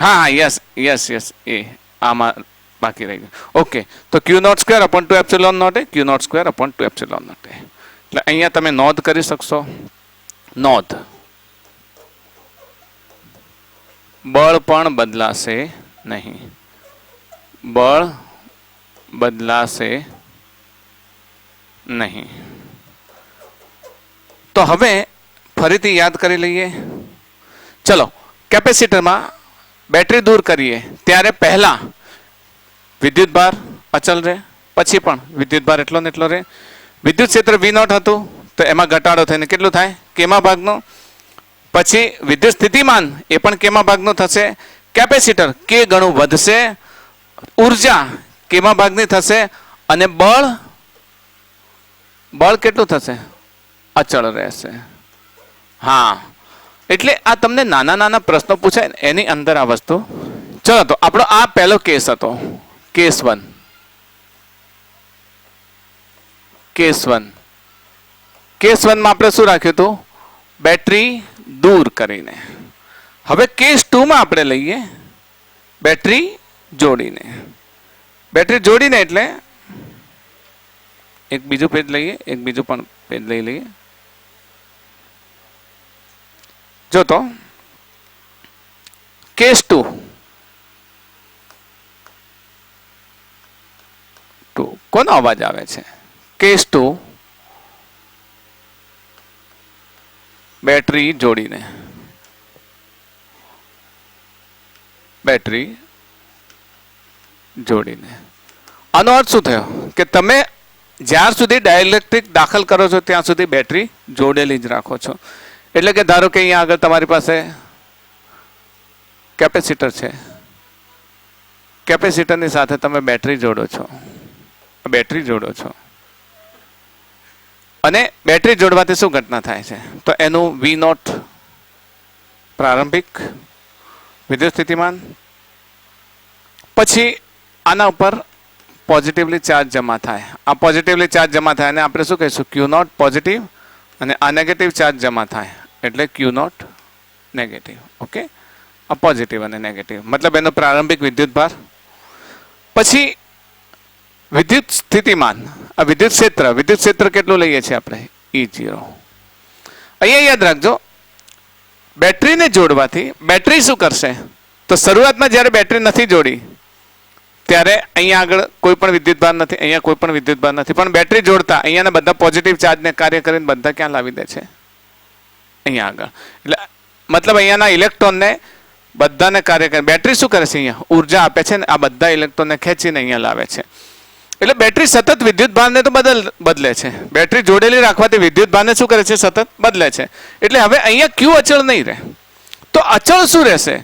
S2: હા હા યસ યસ યસ એ આમાં બાકી રહી ગયું. ઓકે તો Q naught square upon 2 epsilon naught A, Q naught square upon 2 epsilon naught A. એટલે અહીંયા તમે નોંધ કરી શકશો. નોંધ બળ પણ બદલાશે નહીં, બળ બદલાશે નહીં. તો હવે ફરીથી યાદ કરી લઈએ. ચલો કેપેસિટરમાં બેટરી દૂર કરીએ ત્યારે પહેલા વિદ્યુત ભાર અચલ રહે, પછી પણ વિદ્યુત ભાર એટલો ને એટલો રહે. વિદ્યુત ક્ષેત્ર V નોટ હતું તો એમાં ઘટાડો થઈને કેટલું થાય કેમાં ભાગનો. પછી વિદ્યુત સ્થિતિમાન એ પણ કેમાં ભાગનું થશે, કેપેસિટર કે ગણું વધશે, ઉર્જા કેમાં ભાગની થશે, અને બળ બળ કેટલું થશે અચળ રહેશે. હા એટલે આ તમને નાના નાના પ્રશ્નો પૂછાય ને એની અંદર આ વસ્તુ. ચલો તો આપણો આ પહેલો કેસ હતો, કેસ 1. કેસ 1 માં આપણે શું રાખ્યું હતું, બેટરી દૂર કરીને. હવે કેસ 2 માં આપણે લઈએ બેટરી જોડીને. બેટરી જોડીને એટલે એક બીજું પેજ લઈએ, એક બીજું પણ પેજ લઈ લઈએ. જો તો કેસ 2 કોનો અવાજ આવે છે, કેસ 2 બેટરી જોડીને. બેટરી જોડીને આનો અર્થ શું થયો કે તમે જ્યાર સુધી ડાયઇલેક્ટ્રિક દાખલ કરો છો ત્યાં સુધી બેટરી જોડેલી જ રાખો છો. એટલે કે ધારો કે અહીંયા આગળ તમારી પાસે કેપેસિટર છે, કેપેસિટરની સાથે તમે બેટરી જોડો છો, બેટરી જોડો છો, અને બેટરી જોડવાથી શું ઘટના થાય છે તો એનું V નોટ પ્રારંભિક વિદ્યુત સ્થિતિમાન, પછી આના ઉપર પોઝિટિવલી ચાર્જ જમા થાય. આ પોઝિટિવલી ચાર્જ જમા થાય અને આપણે શું કહીશું ક્યુ નોટ પોઝિટિવ, અને આ નેગેટિવ ચાર્જ જમા થાય એટલે ક્યુ નોટ નેગેટિવ. ઓકે આ પોઝિટિવ અને નેગેટિવ મતલબ એનો પ્રારંભિક વિદ્યુત ભાર. પછી વિદ્યુત સ્થિતિમાન, આ વિદ્યુત ક્ષેત્ર કેટલું લઈએ છીએ આપણે E0. અહીંયા યાદ રાખજો બેટરીને જોડવાથી બેટરી શું કરશે? તો શરૂઆતમાં જ્યારે બેટરી નથી જોડી ત્યારે અહીંયા આગળ કોઈ પણ વિદ્યુતભાર નથી, અહીંયા કોઈ પણ વિદ્યુતભાર નથી, પણ બેટરી જોડતા અહીંયાના બધા પોઝિટિવ ચાર્જને કાર્ય કરીને બધા ક્યાં લાવી દે છે? અહીંયા આગળ. એટલે મતલબ અહીંયાના ઇલેક્ટ્રોનને બધાને કાર્ય કરે. બેટરી શું કરે છે? અહીંયા ઉર્જા આપે છે ને આ બધા ઇલેક્ટ્રોનને ખેંચીને અહીંયા લાવે છે. એટલે બેટરી સતત વિદ્યુતભારને તો બદલે છે. બેટરી જોડેલી રાખવાથી વિદ્યુતભારને શું કરે છે? સતત બદલે છે. એટલે હવે અહીંયા ક્યુ અચળ નહીં રહે. તો અચળ શું રહેશે?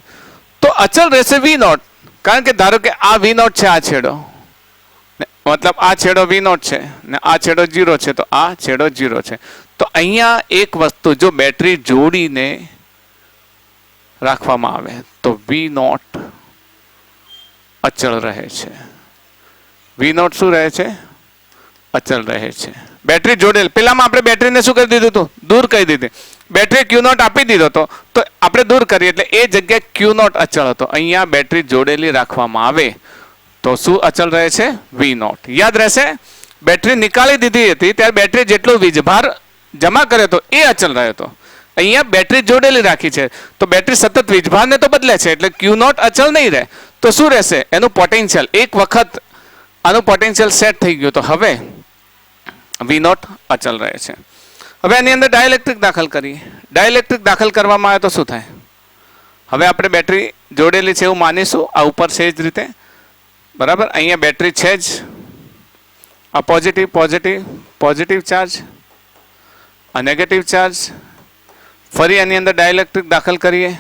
S2: તો અચળ રહેશે વી નોટ. કારણ કે ધારો કે આ વી નોટ છે, આ છેડો મતલબ આ છેડો વી નોટ છે ને આ છેડો 0 છે, તો આ છેડો 0 છે. તો અહીંયા એક વસ્તુ જો બેટરી જોડીને રાખવામાં આવે તો વી નોટ અચળ રહે છે. વી નોટ શું રહે છે? અચળ રહે છે. બેટરી જોડેલ. પેલામાં આપણે બેટરીને શું કરી દીધું હતું? દૂર કરી દીધી. બેટરી ક્યુ નોટ આપી દીધો હતો તો આપણે દૂર કરીએ એટલે એ જગ્યાએ ક્યુ નોટ અચળ હતો. અહીંયા બેટરી જોડેલી રાખવામાં આવે તો શું અચળ રહે છે? V naught. યાદ રહેશે, બેટરી નીકાળી દીધી હતી ત્યારે બેટરી જેટલો વીજભાર જમા કર્યો હતો એ અચળ રહ્યો હતો. અહીંયા બેટરી જોડેલી રાખી છે તો બેટરી સતત વીજભારને તો બદલે છે એટલે ક્યુ નોટ અચળ નહીં રહે. તો શું રહેશે? એનું પોટેન્શિયલ. એક વખત આનું પોટેન્શિયલ સેટ થઈ ગયું તો હવે વી નોટ અચળ રહે છે. હવે આની અંદર ડાઇલેક્ટ્રિક દાખલ કરીએ. ડાઇલેક્ટ્રિક દાખલ કરવામાં આવે તો શું થાય? હવે આપણે બેટરી જોડેલી છે એવું માનીશું આ ઉપર છે જ રીતે, બરાબર. અહીંયા બેટરી છે જ, આ પોઝિટિવ પોઝિટિવ પોઝિટિવ ચાર્જ, આ નેગેટિવ ચાર્જ. ફરી આની અંદર ડાઇલેક્ટ્રિક દાખલ કરીએ.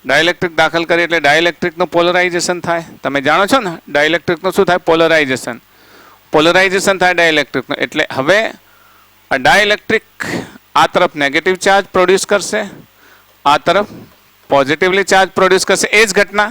S2: ડાઇલેક્ટ્રિક દાખલ કરીએ એટલે ડાઇલેક્ટ્રિકનું પોલરાઇઝેશન થાય. તમે જાણો છો ને ડાઇલેક્ટ્રિકનું શું થાય? પોલરાઇઝેશન. પોલરાઇઝેશન થાય ડાઇલેક્ટ્રિકનું. એટલે હવે આ ડાઇલેક્ટ્રિક આ તરફ નેગેટિવ ચાર્જ પ્રોડ્યુસ કરશે, આ તરફ પોઝિટિવલી ચાર્જ પ્રોડ્યુસ કરશે. એ જ ઘટના.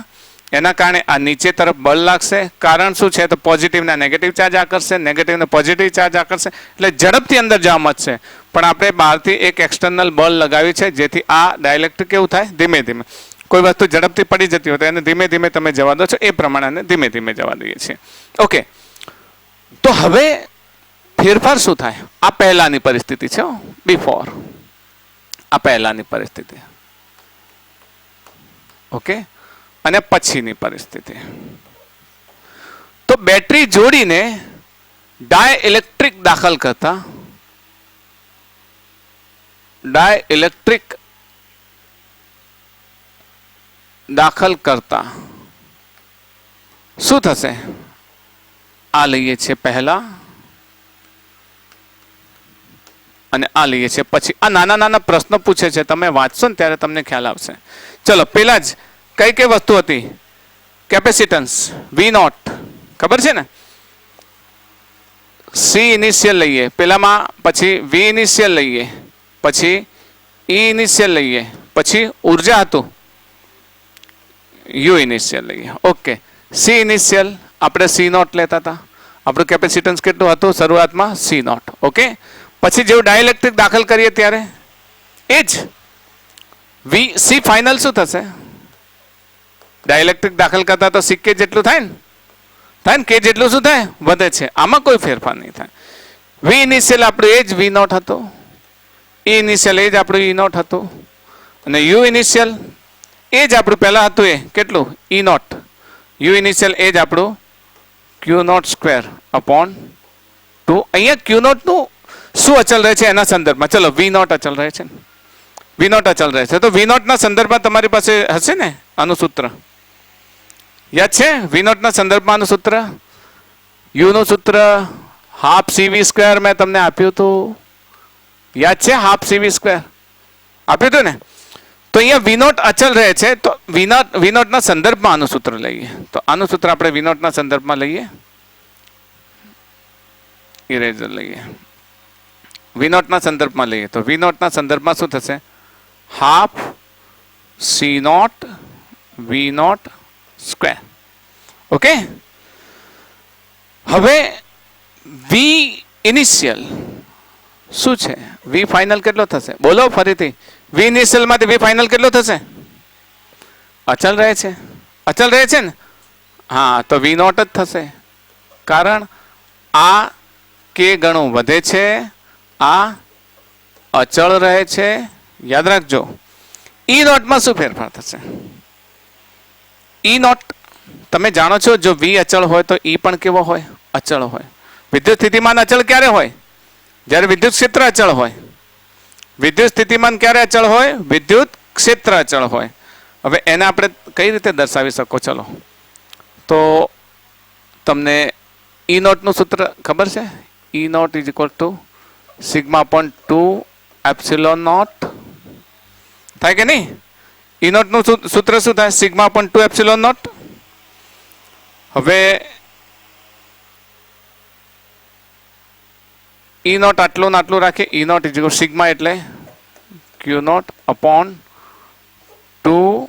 S2: એના કારણે આ નીચે તરફ બળ લાગશે. કારણ શું છે? તો પોઝિટિવના નેગેટિવ ચાર્જ આકર્ષશે, નેગેટિવને પોઝિટિવ ચાર્જ આકર્ષશે. એટલે ઝડપથી અંદર જવા મળશે. પણ આપણે બહારથી એક એક્સટર્નલ બળ લગાવ્યું છે જેથી આ ડાઇલેક્ટ્રિક કેવું થાય? ધીમે ધીમે. કોઈ વસ્તુ ઝડપથી પડી જતી હોય તો એને ધીમે ધીમે તમે જવા દો છો, એ પ્રમાણે ધીમે ધીમે જવા દઈએ છીએ. ઓકે, તો હવે ફેરફાર શું થાય? આ પહેલાની પરિસ્થિતિ છે, બિફોર. આ પહેલાની પરિસ્થિતિ. ઓકે, અને પછીની પરિસ્થિતિ. તો બેટરી જોડીને ડાઇલેક્ટ્રિક દાખલ કરતા શું થશે? આ લઈએ છે પહેલા અને આ લઈએ છે પછી. આ નાના નાના પ્રશ્નો પૂછે છે, તમે વાંચશો ને ત્યારે તમને ખ્યાલ આવશે. ચલો, પેલા જ કઈ કઈ વસ્તુ હતી? કેપેસિટન્સ વી નોટ, ખબર છે ને? સી ઇનિશિયલ લઈએ પેલામાં, પછી વી ઇનિશિયલ લઈએ, પછી ઈ ઇનિશિયલ લઈએ, પછી ઉર્જા હતું યુ ઇનિશિયલ લઈએ. ઓકે, સી ઇનિશિયલ આપણે સી નોટ લેતા હતા. આપણું કેપેસિટન્સ કેટલું હતું શરૂઆતમાં? C naught. ઓકે, પછી જેવું ડાઇલેક્ટ્રિક દાખલ કરીએ ત્યારે એ જ વી સી ફાઇનલ શું થશે? ડાઇલેક્ટ્રિક દાખલ કરતા તો સી કે જેટલું થાય ને કે જેટલું શું થાય? વધે છે. આમાં કોઈ ફેરફાર નહીં થાય. વી ઇનિશિયલ આપણું એ જ વી નોટ હતું, ઈ ઇનિશિયલ એ જ આપણું ઈ નોટ હતું, અને યુ ઇનિશિયલ એ જ આપણું પહેલાં હતું એ કેટલું? ઈ નોટ. યુ ઇનિશિયલ એ જ આપણું ક્યુ નોટ સ્ક્વેર અપોન 2. અહીંયા ક્યુ નોટનું શું અચલ રહે છે એના સંદર્ભમાં? ચલો, વી નોટ અચલ રહે છે. વી નોટ અચલ રહે છે તો વી નોટના સંદર્ભમાં તમારી પાસે હશે ને આનું સૂત્ર? યાદ છે? વી નોટના સંદર્ભમાં આનું સૂત્ર, યુનું સૂત્ર હાફ સીવી સ્ક્વેર મેં તમને આપ્યું હતું. યાદ છે? હાફ સીવી સ્ક્વેર આપ્યું હતું ને? તો અહીંયા વી નોટ અચલ રહે છે તો વી નોટના સંદર્ભમાં આનું સૂત્ર લઈએ. તો આનું સૂત્ર આપણે વી નોટના સંદર્ભમાં લઈએ, ઇરેઝર લઈએ, વી નોટના સંદર્ભમાં લઈએ. તો વી નોટના સંદર્ભમાં શું થશે? Half C naught V naught square. Okay, હવે વી ઇનિશિયલ શું છે? વી ફાઇનલ કેટલો થશે? બોલો ફરીથી. વી ઇનિશિયલ માંથી વી ફાઇનલ કેટલો થશે? અચલ રહે છે. અચલ રહે છે ને? હા, તો વી નોટ જ થશે. કારણ આ કે ગણું વધે છે, આ અચળ રહે છે. યાદ રાખજો, ઈ નોટમાં શું ફેરફાર થશે? ઈ નોટ તમે જાણો છો, જો વી અચળ હોય તો ઈ પણ કેવો હોય? અચળ હોય. વિદ્યુત સ્થિતિમાન અચળ ક્યારે હોય? જ્યારે વિદ્યુત ક્ષેત્ર અચળ હોય. વિદ્યુત સ્થિતિમાન ક્યારે અચળ હોય? વિદ્યુત ક્ષેત્ર અચળ હોય. હવે એને આપણે કઈ રીતે દર્શાવી શકો? ચલો, તો તમને ઈ નોટનું સૂત્ર ખબર છે? E naught is equal to sigma upon 2 epsilon naught થાય કે નહીં? ઈ નોટનું સૂત્ર શું થાય? Sigma upon 2 epsilon naught. હવે ઈ નોટ આટલું ને આટલું રાખીએ. E naught is equal sigma એટલે Q naught upon 2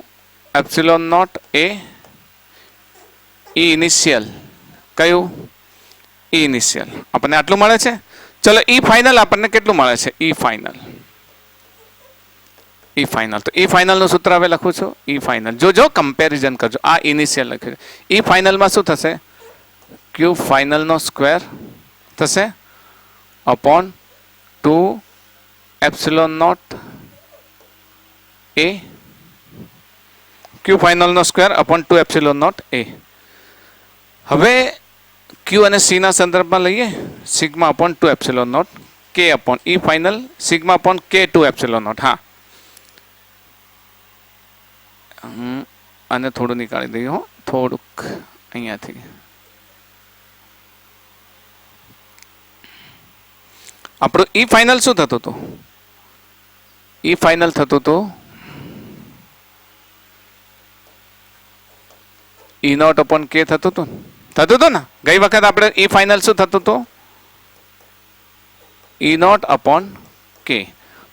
S2: epsilon naught A E initial. કયું? E initial. આપણને આટલું મળે છે. ચલો, ઈ ફાઇનલ આપણને કેટલું મળે છે? ઈ ફાઇનલ. ઈ ફાઇનલ, તો ઈ ફાઇનલ નું સૂત્ર હવે લખું છું. ઈ ફાઇનલ જો કમ્પેરિઝન કરજો. આ ઇનિશિયલ લખ્યું છે. ઈ ફાઇનલમાં શું થશે? ક્યુ ફાઇનલ નો સ્ક્વેર થશે upon 2 epsilon naught A. Q final નો square upon 2 epsilon naught A. હવે ક્યુ અને સી ના સંદર્ભમાં લઈએ. Sigma upon 2 epsilon naught K upon E final sigma upon K 2 epsilon not. હા, અને થોડું નીકાળી દઈએ હો, થોડુંક અહીંયાથી. આપણું ઈ ફાઇનલ શું થતું હતું? ઈ ફાઇનલ થતું હતું ઈ નોટ અપોન કે થતું હતું ને? ગઈ વખત આપણે ઈ ફાઇનલ શું થતું હતું? ઈ નોટ અપોન કે.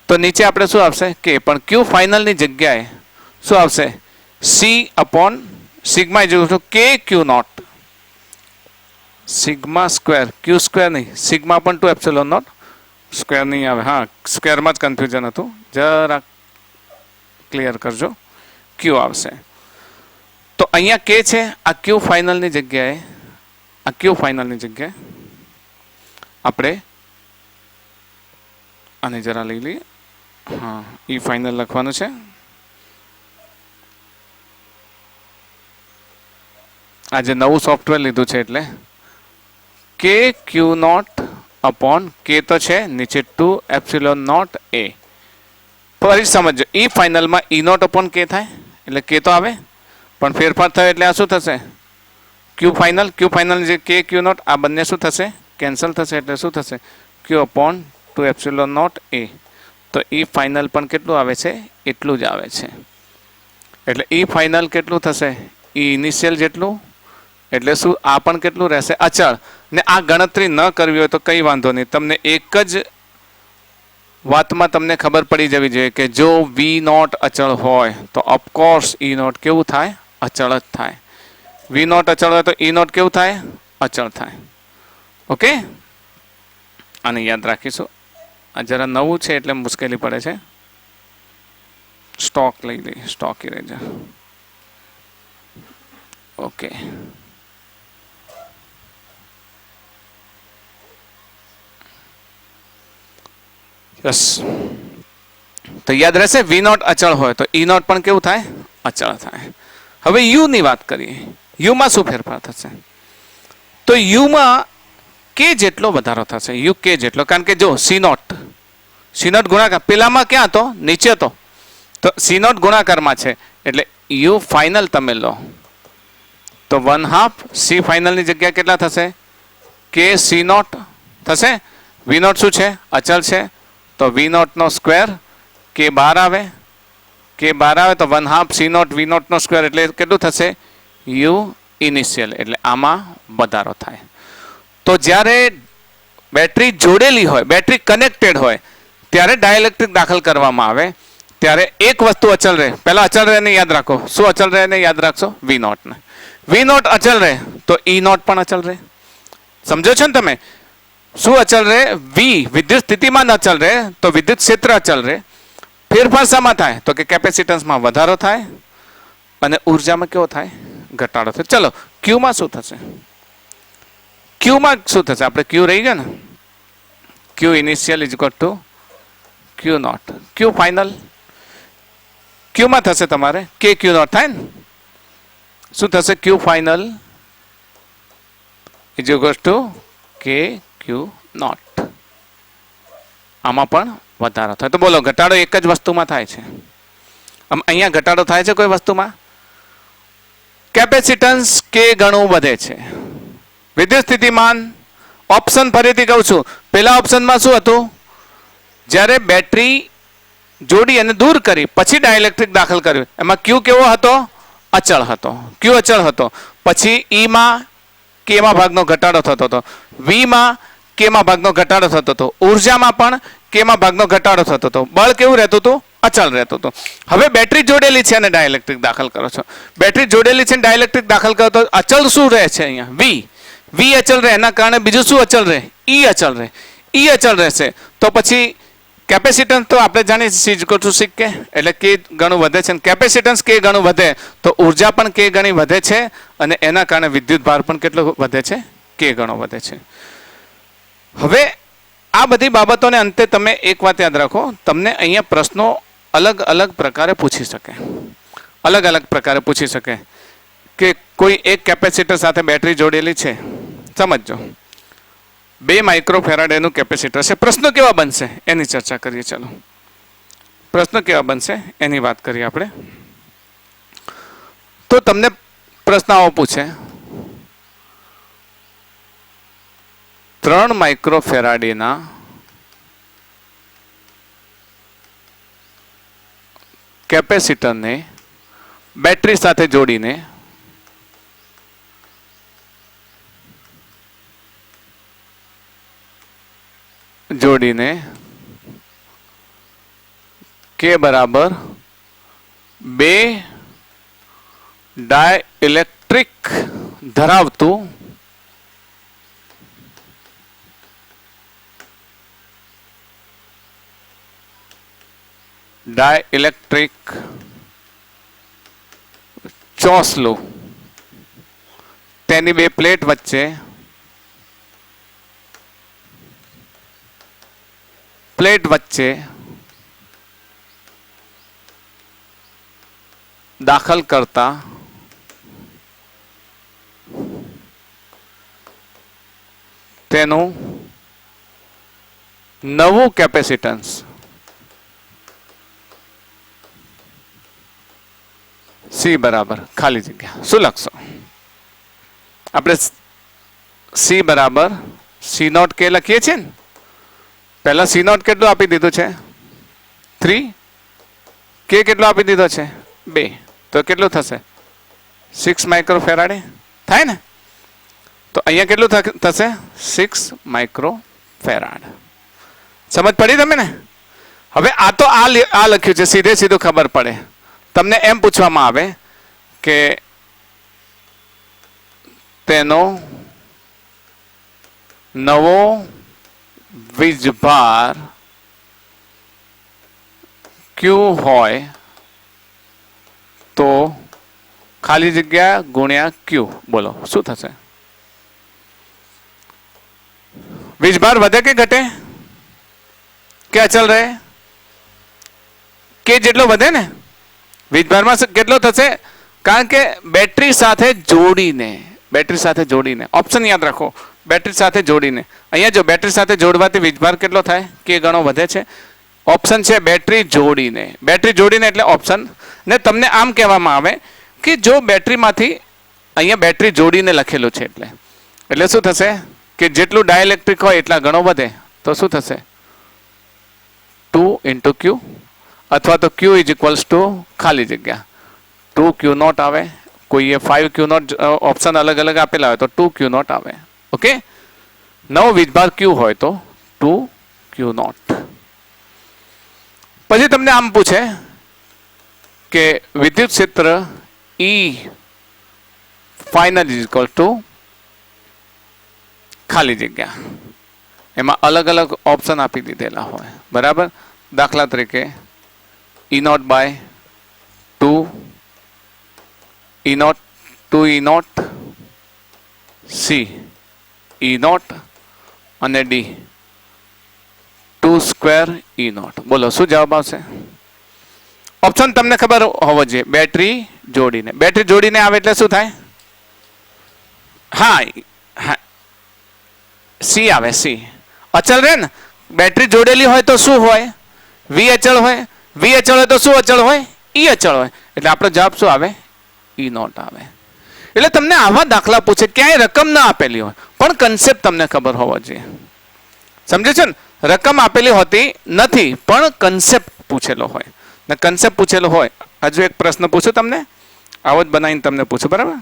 S2: તો નીચે આપણે શું આવશે? કે. પણ ક્યુ ફાઇનલ ની જગ્યાએ શું આવશે? C upon sigma is K Q naught. Sigma square, Q square નહીં, sigma upon 2 epsilon naught. Square નહીં આવે. હા, સ્ક્વેરમાં જ કન્ફ્યુઝન હતું. જરા ક્લિયર કરજો. ક્યુ આવશે. તો અહીંયા કે છે. આ ક્યુ ફાઇનલની જગ્યાએ આપણે આને જરા લઈ લઈએ. હા, ઈ ફાઇનલ લખવાનું છે. આજે નવું સોફ્ટવેર લીધું છે એટલે કે ક્યુ નોટ અપોન કે તો છે નીચે 2 એપ્સિલોન નોટ એ. ફરી સમજો, ઈ ફાઇનલમાં ઈ નોટ અપોન કે થાય એટલે કે તો આવે, પણ ફેરફાર થયો એટલે આ શું થશે? ક્યુ ફાઇનલ જે કે ક્યુ નોટ, આ બંને શું થશે? કેન્સલ થશે. એટલે શું થશે? ક્યુ અપોન 2 એપ્સિલોન નોટ એ. તો ઈ ફાઇનલ પણ કેટલું આવે છે? એટલું જ આવે છે. એટલે ઈ ફાઇનલ કેટલું થશે? ઈ ઇનિશિયલ જેટલું. એટલે શું? આ પણ કેટલું રહેશે? અચળ. ને આ ગણતરી ન કરવી હોય તો કઈ વાંધો નહીં. તમને એક જ વાતમાં તમને ખબર પડી જવી જોઈએ કે જો વી નોટ અચળ હોય તો ઓફકોર્સ ઈ નોટ કેવું થાય? અચળ જ થાય. વી નોટ અચળ હોય તો ઈ નોટ કેવું થાય? અચળ થાય. ઓકે, આને યાદ રાખીશું. આ જરા નવું છે એટલે મુશ્કેલી પડે છે. સ્ટોક લઈ લઈએ, સ્ટોક ઇરેઝર. Okay, yes. તો યાદ રહેશે, વી નોટ અચળ હોય તો ઈ નોટ પણ કેવું થાય? અચળ થાય. હવે યુ ની વાત કરીએ. યુમાં શું ફેરફાર થશે? તો યુમાં કે જેટલો વધારો થશે. યુ કે જેટલો, કારણ કે જો સી નોટ ગુણાકાર પેલામાં ક્યાં હતો? નીચે હતો. તો સી નોટ ગુણાકારમાં છે એટલે યુ ફાઇનલ તમે લો તો 1/2 સી ફાઇનલ ની જગ્યા કેટલા થશે? કે સી નોટ થશે. વી નોટ શું છે? અચળ છે. તો વી નોટ નો સ્ક્વેર કે 12 આવે. કે 12 આવે તો 1/2 સી નોટ વી નોટ નો સ્ક્વેર એટલે કેટલું થશે? U initial. એટલે આમાં વધારો થાય. તો જ્યારે બેટરી જોડેલી હોય, બેટરી કનેક્ટેડ હોય, ત્યારે ડાઇલેક્ટ્રિક દાખલ કરવામાં આવે ત્યારે એક વસ્તુ અચળ રહે. પહેલા અચળ રહે ને યાદ રાખો. શું અચળ રહે ને યાદ રાખશો? વી નોટ ને. વી નોટ અચળ રહે તો ઈ નોટ પણ અચળ રહે. સમજો છો ને તમે? શું અચળ રહે? વી વિદ્યુત સ્થિતિમાન અચળ રહે તો વિદ્યુત ક્ષેત્ર અચળ રહે. ફેરફાર શામાં થાય? તો કે કેપેસિટન્સમાં વધારો થાય અને ઉર્જામાં કેવો થાય? ઘટાડો થાય. ચલો, ક્યુમાં શું થશે? ક્યુમાં શું થશે? આપણે ક્યુ રહી ગયા ને. Q initial is equal to Q naught. Q final ક્યુમાં થશે તમારે કે ક્યુ નોટ થાય ને શું થશે Q final is equals to K Q not. આમાં પણ વધારો થાય. તો બોલો ઘટાડો એક જ વસ્તુમાં થાય છે. અહીંયા ઘટાડો થાય છે કોઈ વસ્તુમાં? કેપેસિટન્સ કે ગણું વધે છે. વિદ્યુત સ્થિતિમાન ઓપ્શન ફરીથી કહું છું. પહેલા ઓપ્શનમાં શું હતું? જ્યારે બેટરી જોડી અને દૂર કરી પછી ડાઇલેક્ટ્રિક દાખલ કર્યું એમાં ક્યુ કેવો હતો? અચળ હતો. ક્યુ અચળ હતો. પછી ઈમાં કેમાં ભાગનો ઘટાડો થતો હતો. વીમાં કેમાં ભાગનો ઘટાડો થતો હતો. ઉર્જામાં પણ કેમાં ભાગનો ઘટાડો થતો હતો. બળ કેવું રહેતું હતું? અચળ રહેતું હતું. હવે બેટરી જોડેલી છે અને ડાઇલેક્ટ્રિક દાખલ કરો છો. બેટરી જોડેલી છે અને ડાઇલેક્ટ્રિક દાખલ કરો તો અચળ શું રહે છે? અહીંયા વી અચળ રહે. એના કારણે બીજું શું અચળ રહે? ઈ અચળ રહે. ઈ અચળ રહેશે તો પછી કેપેસિટન્સ તો આપણે જાણીએ સી ઇક્વલ ટુ સિક કે એટલે કે ગણું વધે છે. કેપેસિટન્સ કે ગણું વધે તો ઉર્જા પણ કે ગણી વધે છે અને એના કારણે વિદ્યુત ભાર પણ કેટલો વધે છે? કે ગણો વધે છે. હવે આ બધી બાબતોને અંતે તમે એક વાત યાદ રાખો. તમને અહીંયા પ્રશ્નો અલગ અલગ પ્રકારે પૂછી શકે. અલગ અલગ પ્રકારે પૂછી શકે કે કોઈ એક કેપેસિટર સાથે બેટરી જોડેલી છે. સમજો 2 માઇક્રોફેરાડ એનું કેપેસિટર છે. પ્રશ્નો કેવા બનશે એની ચર્ચા કરીએ. ચાલો પ્રશ્નો કેવા બનશે એની વાત કરીએ આપણે. તો તમને પ્રશ્ન આવો પૂછે 3 માઇક્રોફેરાડેના કેપેસિટરને બેટરી સાથે જોડીને કે બરાબર 2 ડાઇલેક્ટ્રિક ધરાવતું ડાઇલેક્ટ્રિક ચોસલું તેની 2 પ્લેટ વચ્ચે દાખલ કરતા તેનું નવું કેપેસિટન્સ સી બરાબર ખાલી જગ્યા. શું લખશો? આપણે સી બરાબર સી નોટ કે લખીએ છીએ ને. પહેલા સી નોટ કેટલું આપી દીધું છે? 3. કે કેટલો આપી દીધો છે? 2. તો કેટલું થશે? 6 માઇક્રોફેરાડે થાય ને. તો અહીંયા કેટલું થશે? 6 માઇક્રોફેરાડ. સમજ પડી તમે ને? હવે આ તો આ લખ્યું છે સીધે સીધું ખબર પડે. તમને એમ પૂછવામાં આવે કે તેનો નવો વીજભાર ક્યુ હોય તો ખાલી જગ્યા ગુણ્યા ક્યુ. બોલો શું થશે? વીજભાર વધે કે ઘટે કે અચલ રહે? કે જેટલો વધે ને વીજભારમાં કેટલો થશે? કારણ કે બેટરી સાથે જોડીને ઓપ્શન યાદ રાખો. બેટરી સાથે જોડીને અહીંયા જો બેટરી સાથે જોડવાથી વીજભાર કેટલો થાય? કે ગણો વધે છે. ઓપ્શન છે બેટરી જોડીને એટલે ઓપ્શન. ને તમને આમ કહેવામાં આવે કે જો બેટરીમાંથી અહીંયા બેટરી જોડીને લખેલું છે એટલે શું થશે કે જેટલું ડાઇલેક્ટ્રિક હોય એટલા ગણો વધે. તો શું થશે? 2 × Q અથવા તો Q ઇઝ ઇક્વલ્સ ટુ ખાલી જગ્યા 2 Q નોટ આવે. કોઈએ 5 Q નોટ ઓપ્શન અલગ અલગ આપેલા હોય તો 2 Q નોટ આવે. ઓકે. નવો વીજભાર Q હોય તો 2 Q નોટ. પછી તમને આમ પૂછે કે વિદ્યુત ક્ષેત્ર E final is equal two ખાલી જગ્યા. એમાં અલગ અલગ ઓપ્શન આપી દીધેલા હોય. બરાબર. દાખલા તરીકે E naught by 2 E naught 2 E naught C E naught અને D 2 સ્ક્વેર E નોટ. બોલો શું જવાબ આવશે? ઓપ્શન તમને ખબર હોવો જોઈએ, બેટરી જોડીને. બેટરી જોડીને આવે એટલે શું થાય? હા હા, સી આવે, સી અચળ રહે ને. બેટરી જોડેલી હોય તો શું હોય? વી અચળ હોય. વી અચળ હોય તો શું અચળ હોય? ઈ અચળ હોય. એટલે આપણો જવાબ શું આવે? ઈ નોટ આવે. એટલે તમને આવા દાખલા પૂછે, ક્યાંય રકમ ના આપેલી હોય પણ કન્સેપ્ટ તમને ખબર હોવો જોઈએ. સમજે છે ને? રકમ આપેલી હોતી નથી પણ કન્સેપ્ટ પૂછેલો હોય. ને કન્સેપ્ટ પૂછેલો હોય. હજુ એક પ્રશ્ન પૂછું તમને, આવો જ બનાવીને તમને પૂછું, બરાબર?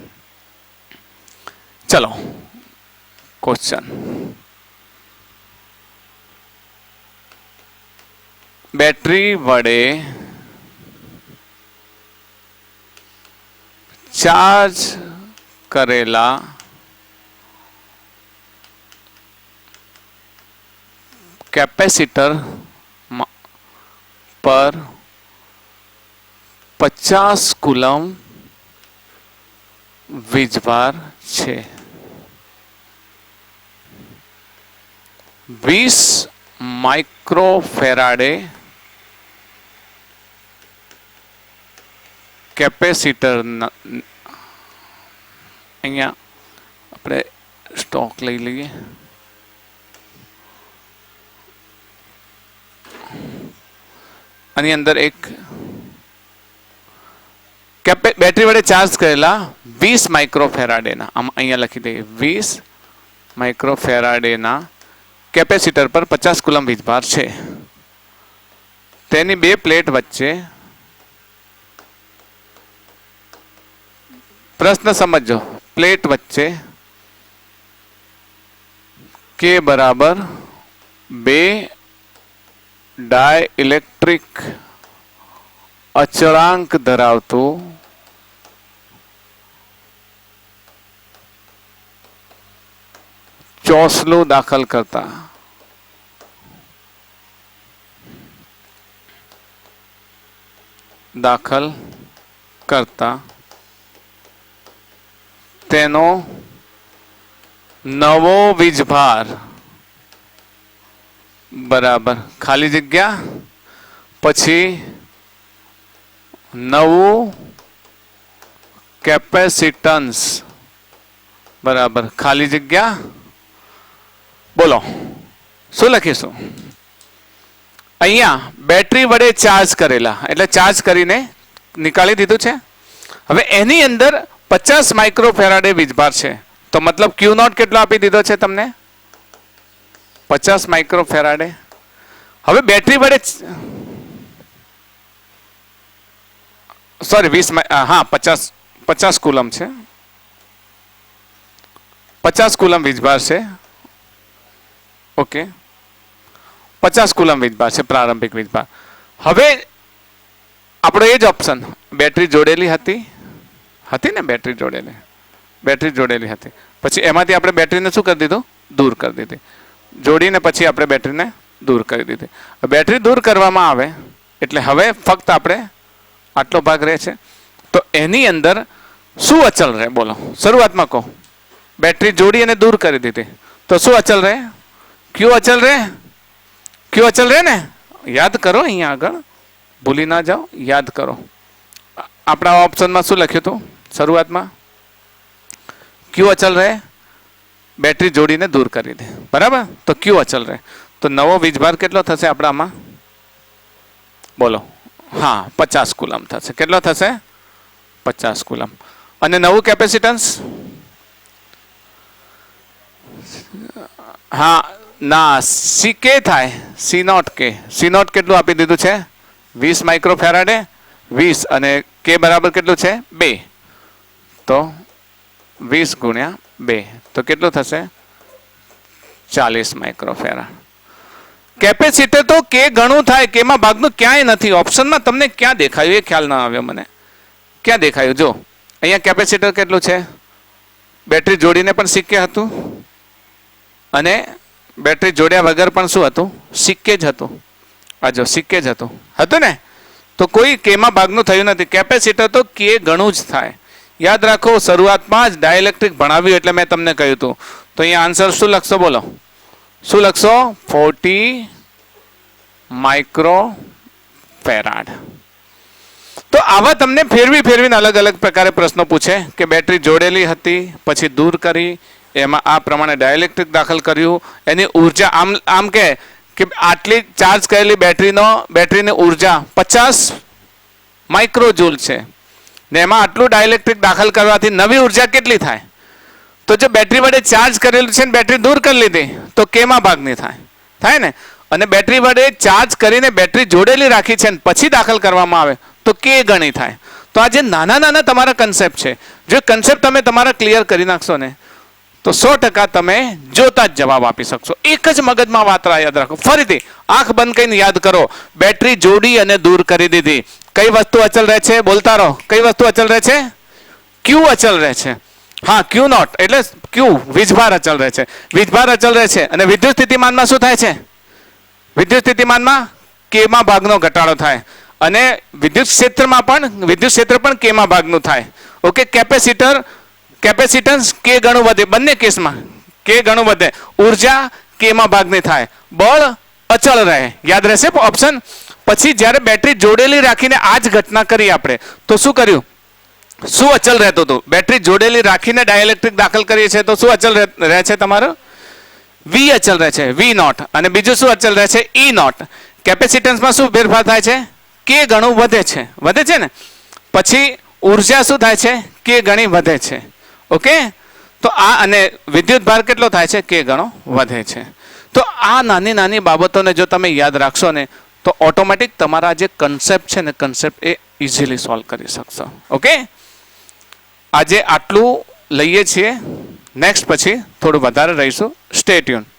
S2: ચલો, ક્વેશ્ચન. બેટરી વડે ચાર્જ કરેલા કેપેસિટર પર 50 કુલમ વીજભાર છે. 20 માઇક્રોફેરાડે કેપેસિટર, અહીંયા આપણે સ્ટોક લઈ લઈએ. આની અંદર એક બેટરી વડે ચાર્જ કરેલા 20 માઇક્રોફેરાડેના, આમ અહીંયા લખી દઈએ, 20 માઇક્રોફેરાડેના કેપેસિટર પર 50 કુલમ વીજભાર છે. તેની બે પ્લેટ વચ્ચે, પ્રશ્ન સમજો, પ્લેટ વચ્ચે કે બરાબર 2 ડાઇલેક્ટ્રિક અચળાંક ધરાવતું ચોસલું દાખલ કરતા તેનો નવો વીજભાર બરાબર ખાલી જગ્યા પછી નવું કેપેસિટન્સ બરાબર ખાલી જગ્યા. બોલો શું લખીશું? અહીંયા બેટરી વડે ચાર્જ કરેલા એટલે ચાર્જ કરીને નીકાળી દીધું છે. હવે એની અંદર 50 માઇક્રોફેરાડે વીજભાર છે તો મતલબ ક્યુ નોટ કેટલો આપી દીધો છે તમને? 50 માઇક્રોફેરાડે. હવે બેટરી વડે સોરી 20 હા 50 કુલમ છે, 50 કુલમ વીજભાર છે. ઓકે, 50 કુલમ વીજભાર છે પ્રારંભિક વીજભાર. હવે આપણો એ જ ઓપ્શન, બેટરી જોડેલી હતી ને, બેટરી જોડેલી હતી. પછી એમાંથી આપણે બેટરીને શું કરી દીધું? દૂર કરી દીધી. જોડીને પછી આપણે બેટરીને દૂર કરી દીધી. બેટરી દૂર કરવામાં આવે એટલે હવે ફક્ત આપણે આટલો ભાગ રહે છે. તો એની અંદર શું અચલ રહે? બોલો શરૂઆતમાં કહો. બેટરી જોડી અને દૂર કરી દીધી તો શું અચલ રહે? ક્યુ અચલ રહે? ક્યુ અચલ રહે ને? યાદ કરો, અહીંયા આગળ ભૂલી ના જાઓ, યાદ કરો. આપણા ઓપ્શનમાં શું લખ્યું હતું શરૂઆતમાં? ક્યુ અચલ રહે, બેટરી જોડીને દૂર કરી દે, બરાબર? તો ક્યુ અચલ રહે. તો નવો વીજભાર કેટલો થશે આપણામાં? બોલો. હા 50 કુલમ થશે. કેટલો થશે? 50 કુલમ. અને નવું કેપેસિટન્સ? હા ના, સી કે થાય, સી નોટ કે. સી નોટ કેટલું આપી દીધું છે? 20 માઇક્રોફેરાડે. 20 અને કે બરાબર કેટલું છે? 2. તો 20 ગુણ્યા 2 તો કેટલું થશે? 40 માઇક્રોફેરાડ. કેપેસિટર તો કે ઘણું થાય, કેમાં ભાગનું ક્યાંય નથી. ઓપ્શનમાં તમને ક્યાં દેખાયું એ ખ્યાલ ના આવ્યો મને. ક્યાં દેખાયું? જો અહીંયા કેપેસિટર કેટલું છે? બેટરી જોડીને પણ સિક્કે હતું અને બેટરી જોડ્યા વગર પણ શું હતું? સિક્કે જ હતું. આ જો સિક્કે જ હતું ને. તો કોઈ કેમાં ભાગનું થયું નથી. કેપેસિટર તો કે ઘણું જ થાય. યાદ રાખો, શરૂઆતમાં જ ડાઇલેક્ટ્રિક ભણાવ્યું એટલે મેં તમને કહ્યું હતું. તો અહીંયા આન્સર શું લખશો? બોલો શું લખશો? 40 માઇક્રોફેરાડ. આવા તમને ફેરવીને અલગ અલગ પ્રકારે પ્રશ્નો પૂછે કે બેટરી જોડેલી હતી પછી દૂર કરી, એમાં આ પ્રમાણે ડાયલેક્ટ્રિક દાખલ કર્યું, એની ઉર્જા આમ કે આટલી ચાર્જ કરેલી બેટરીની ઉર્જા 50 માઇક્રોજૂલ છે ને એમાં આટલું ડાયલેક્ટ્રિક દાખલ કરવાથી નવી ઉર્જા કેટલી થાય? તો જો બેટરી વડે ચાર્જ કરેલું છે ને બેટરી દૂર કરી લીધી તો કેમાં ભાગની થાય ને? અને બેટરી વડે ચાર્જ કરીને બેટરી જોડેલી રાખી છે ને પછી દાખલ કરવામાં આવે તો કે ગણી થાય. તો આ જે નાના તમારા કન્સેપ્ટ છે, જો કન્સેપ્ટ તમે તમારા ક્લિયર કરી નાખશો ને તો 100% તમે જોતા જ જવાબ આપી શકશો. એક જ મગજમાં વાત યાદ રાખો. ફરીથી આંખ બંધ કરીને યાદ કરો. બેટરી જોડી અને દૂર કરી દીધી. કઈ વસ્તુ અચલ રહે છે? બોલતા રહો. કઈ વસ્તુ અચલ રહે છે? ક્યુ અચલ રહે છે. હા, ક્યુ નોટ એટલે ક્યુ વીજભાર અચલ રહે છે. વીજભાર અચલ રહે છે. અને વિદ્યુત સ્થિતિમાનમાં શું થાય છે? વિદ્યુત સ્થિતિમાનમાં કેમાં ભાગનો ઘટાડો થાય. અને વિદ્યુત ક્ષેત્ર પણ કેમાં ભાગનું થાય. ઓકે, કેપેસિટન્સ કે ગણું વધે. બંને કેસમાં કે ગણું વધે. ઉર્જા કેમાં ભાગની થાય. બળ અચળ રહે. યાદ રહેશે ઓપ્શન. પછી જ્યારે બેટરી જોડેલી રાખીને આ જ ઘટના કરી આપણે તો શું કર્યું? શું અચલ રહેતું હતું? બેટરી જોડેલી રાખીને ડાયલેક્ટ્રિક દાખલ કરીએ છીએ તો શું અચલ રહે છે તમારો? વી અચલ રહે છે, વી નોટ. અને બીજું શું અચલ રહે છે? E not. કેપેસિટન્સમાં શું ફેરફાર થાય છે? કે ગણું વધે છે ને. પછી ઉર્જા શું થાય છે? કે ગણી વધે છે. ઓકે, તો આ અને વિદ્યુત ભાર કેટલો થાય છે? કે ગણો વધે છે. તો આ નાની બાબતોને જો તમે યાદ રાખશો ને તો ઓટોમેટિક તમારા જે કન્સેપ્ટ છે ને કન્સેપ્ટ એ ઇઝીલી સોલ્વ કરી શકશો. ઓકે, આજે આટલું લઈએ છીએ. નેક્સ્ટ પછી થોડું વધારે રહીશું. Stay tune.